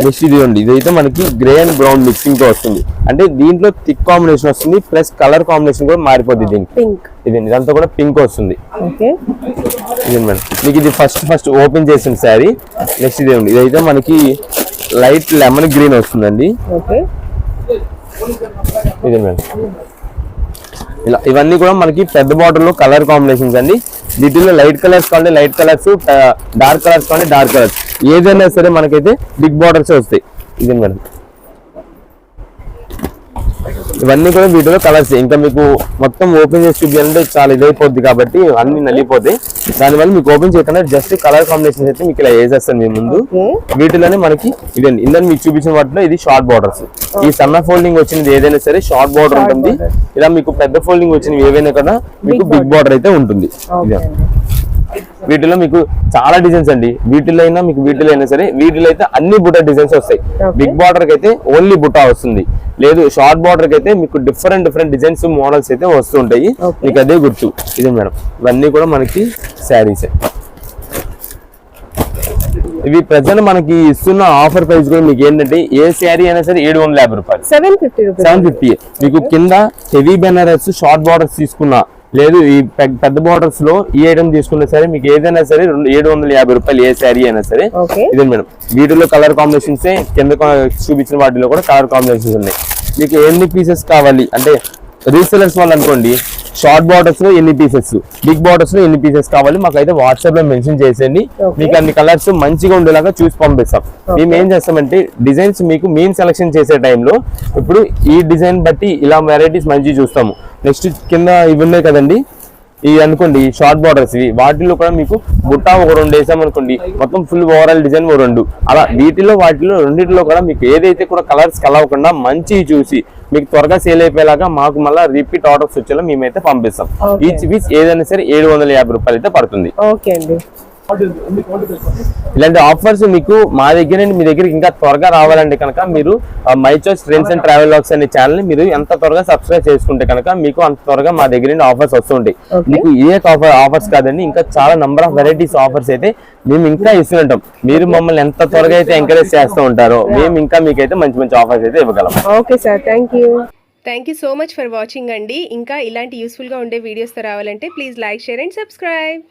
నెక్స్ట్ ఇది ఉంది, ఇదైతే మనకి గ్రే అండ్ బ్రౌన్ మిక్సింగ్ తో వస్తుంది. అంటే దీంట్లో థిక్ కాంబినేషన్ వస్తుంది, ప్లస్ కలర్ కాంబినేషన్ కూడా మారిపోద్ది దీనికి. ఇది ఇదంతా కూడా పింక్ వస్తుంది. ఇది మేడం, మీకు ఇది ఫస్ట్ ఓపెన్ చేసిన శారీ. నెక్స్ట్ ఇది ఉంది, ఇదైతే మనకి లైట్ లెమన్ గ్రీన్ వస్తుందండి. ఇది మేడం, ఇలా ఇవన్నీ కూడా మనకి పెద్ద బార్డర్ లో కలర్ కాంబినేషన్స్ అండి. వీటిలో లైట్ కలర్స్ కావాలి లైట్ కలర్స్, డార్క్ కలర్స్ కావాలి డార్క్ కలర్స్, ఏదైనా సరే మనకైతే బిగ్ బార్డర్స్ వస్తాయి. ఇది మేడం, ఇవన్నీ కూడా వీటిలో కలర్స్. ఇంకా మీకు మొత్తం ఓపెన్ చేసి చూపించాలంటే చాలా ఇదైపోద్ది కాబట్టి అన్ని నలిగిపోతాయి. దానివల్ల మీకు ఓపెన్ చేయకుండా జస్ట్ కలర్ కాంబినేషన్స్ అయితే మీకు ఇలా వేసేస్తాను మీ ముందు. వీటిలోనే మనకి ఇదండి, ఇందని మీకు చూపించిన వాటిలో ఇది షార్ట్ బార్డర్స్. ఈ సన్న ఫోల్డింగ్ వచ్చినది ఏదైనా సరే షార్ట్ బార్డర్ ఉంటుంది. ఇలా మీకు పెద్ద ఫోల్డింగ్ వచ్చినవి ఏవైనా కదా మీకు బిగ్ బార్డర్ అయితే ఉంటుంది. వీటిలో మీకు చాలా డిజైన్స్ అండి. వీటిలో అయినా మీకు వీటిలో అయినా సరే వీటిలో అయితే అన్ని బుట్ట డిజైన్స్ వస్తాయి. బిగ్ బార్డర్ కి అయితే ఓన్లీ బుట్ట వస్తుంది, లేదు షార్ట్ బార్డర్ కి అయితే మీకు డిఫరెంట్ డిజైన్స్ మోడల్స్ అయితే వస్తుంటాయి. మీకు అదే గుర్తు. ఇదే మేడం, ఇవన్నీ కూడా మనకి శారీస్. ఇవి ప్రెసెంట్ మనకి ఇస్తున్న ఆఫర్ ప్రైస్ కూడా మీకు ఏంటంటే ఏ శారీ అయినా సరే 750 రూపాయలు, 750. మీకు కింద హెవీ బెనారస్ షార్ట్ బార్డర్స్ తీసుకున్నా, లేదు ఈ పెద్ద బార్డర్స్ లో ఈ ఐటమ్ తీసుకున్నా సరే మీకు ఏదైనా సరే 750 రూపాయలు, ఏ శారీ అయినా సరే. ఇదే మేడం, వీటిలో కలర్ కాంబినేషన్స్ కింద చూపించిన వాటిలో కూడా కలర్ కాంబినేషన్స్ ఉన్నాయి. మీకు ఎన్ని పీసెస్ కావాలి అంటే రీసెలర్స్ వాళ్ళు అనుకోండి, షార్ట్ బార్డర్స్ లో ఎన్ని పీసెస్, బిగ్ బార్డర్స్ లో ఎన్ని పీసెస్ కావాలి మాకైతే వాట్సాప్ లో మెన్షన్ చేసేయండి. మీకు అన్ని కలర్స్ మంచిగా ఉండేలాగా చూసి పంపిస్తాం. మేము ఏం చేస్తామంటే డిజైన్స్ మీకు మేము సెలెక్షన్ చేసే టైంలో ఇప్పుడు ఈ డిజైన్ బట్టి ఇలా వెరైటీస్ మంచిగా చూస్తాము. నెక్స్ట్ కింద ఇవి ఉన్నాయి కదండి, ఇవి అనుకోండి షార్ట్ బార్డర్స్, ఇవి వాటిలో కూడా మీకు బుట్ట ఒక 2 వేసాం అనుకోండి, మొత్తం ఫుల్ ఓవరాల్ డిజైన్ 2 అలా వాటిలో రెండింటిలో కూడా మీకు ఏదైతే కూడా కలర్స్ కలవకుండా మంచి చూసి మీకు త్వరగా సేల్ అయిపోయేలాగా మాకు మళ్ళీ రిపీట్ ఆర్డర్స్ వచ్చేలా మేమైతే పంపిస్తాం. ఈచ్ పీస్ ఏదైనా సరే 750 రూపాయలు అయితే పడుతుంది. ఇలాంటి ఆఫర్స్ మీకు మా దగ్గర మీ దగ్గరికి ఇంకా త్వరగా రావాలంటే కనుక మీరు my choice trends and travel vlogs అనే ఛానల్ ని మీరు ఎంత త్వరగా సబ్స్క్రైబ్ చేసుకుంటే కనుక మీకు అంత త్వరగా మా దగ్గర ఆఫర్స్ వస్తుంటాయి. మీకు ఏ ఆఫర్స్ కాదండి, ఇంకా చాలా నంబర్ ఆఫ్ వెరైటీస్ ఆఫర్స్ అయితే మేము ఇంకా ఇస్తుంటాం. మీరు మమ్మల్ని ఎంత త్వరగా అయితే ఎంకరేజ్ చేస్తూ ఉంటారో మేము ఇంకా మీకైతే మంచి ఆఫర్స్ అయితే ఇవ్వగలం. Okay sir, thank you so much for watching అండి. ఇంకా ఇలాంటి యూస్ఫుల్గా ఉండే వీడియోస్తో రావాలంటే please like, share and subscribe.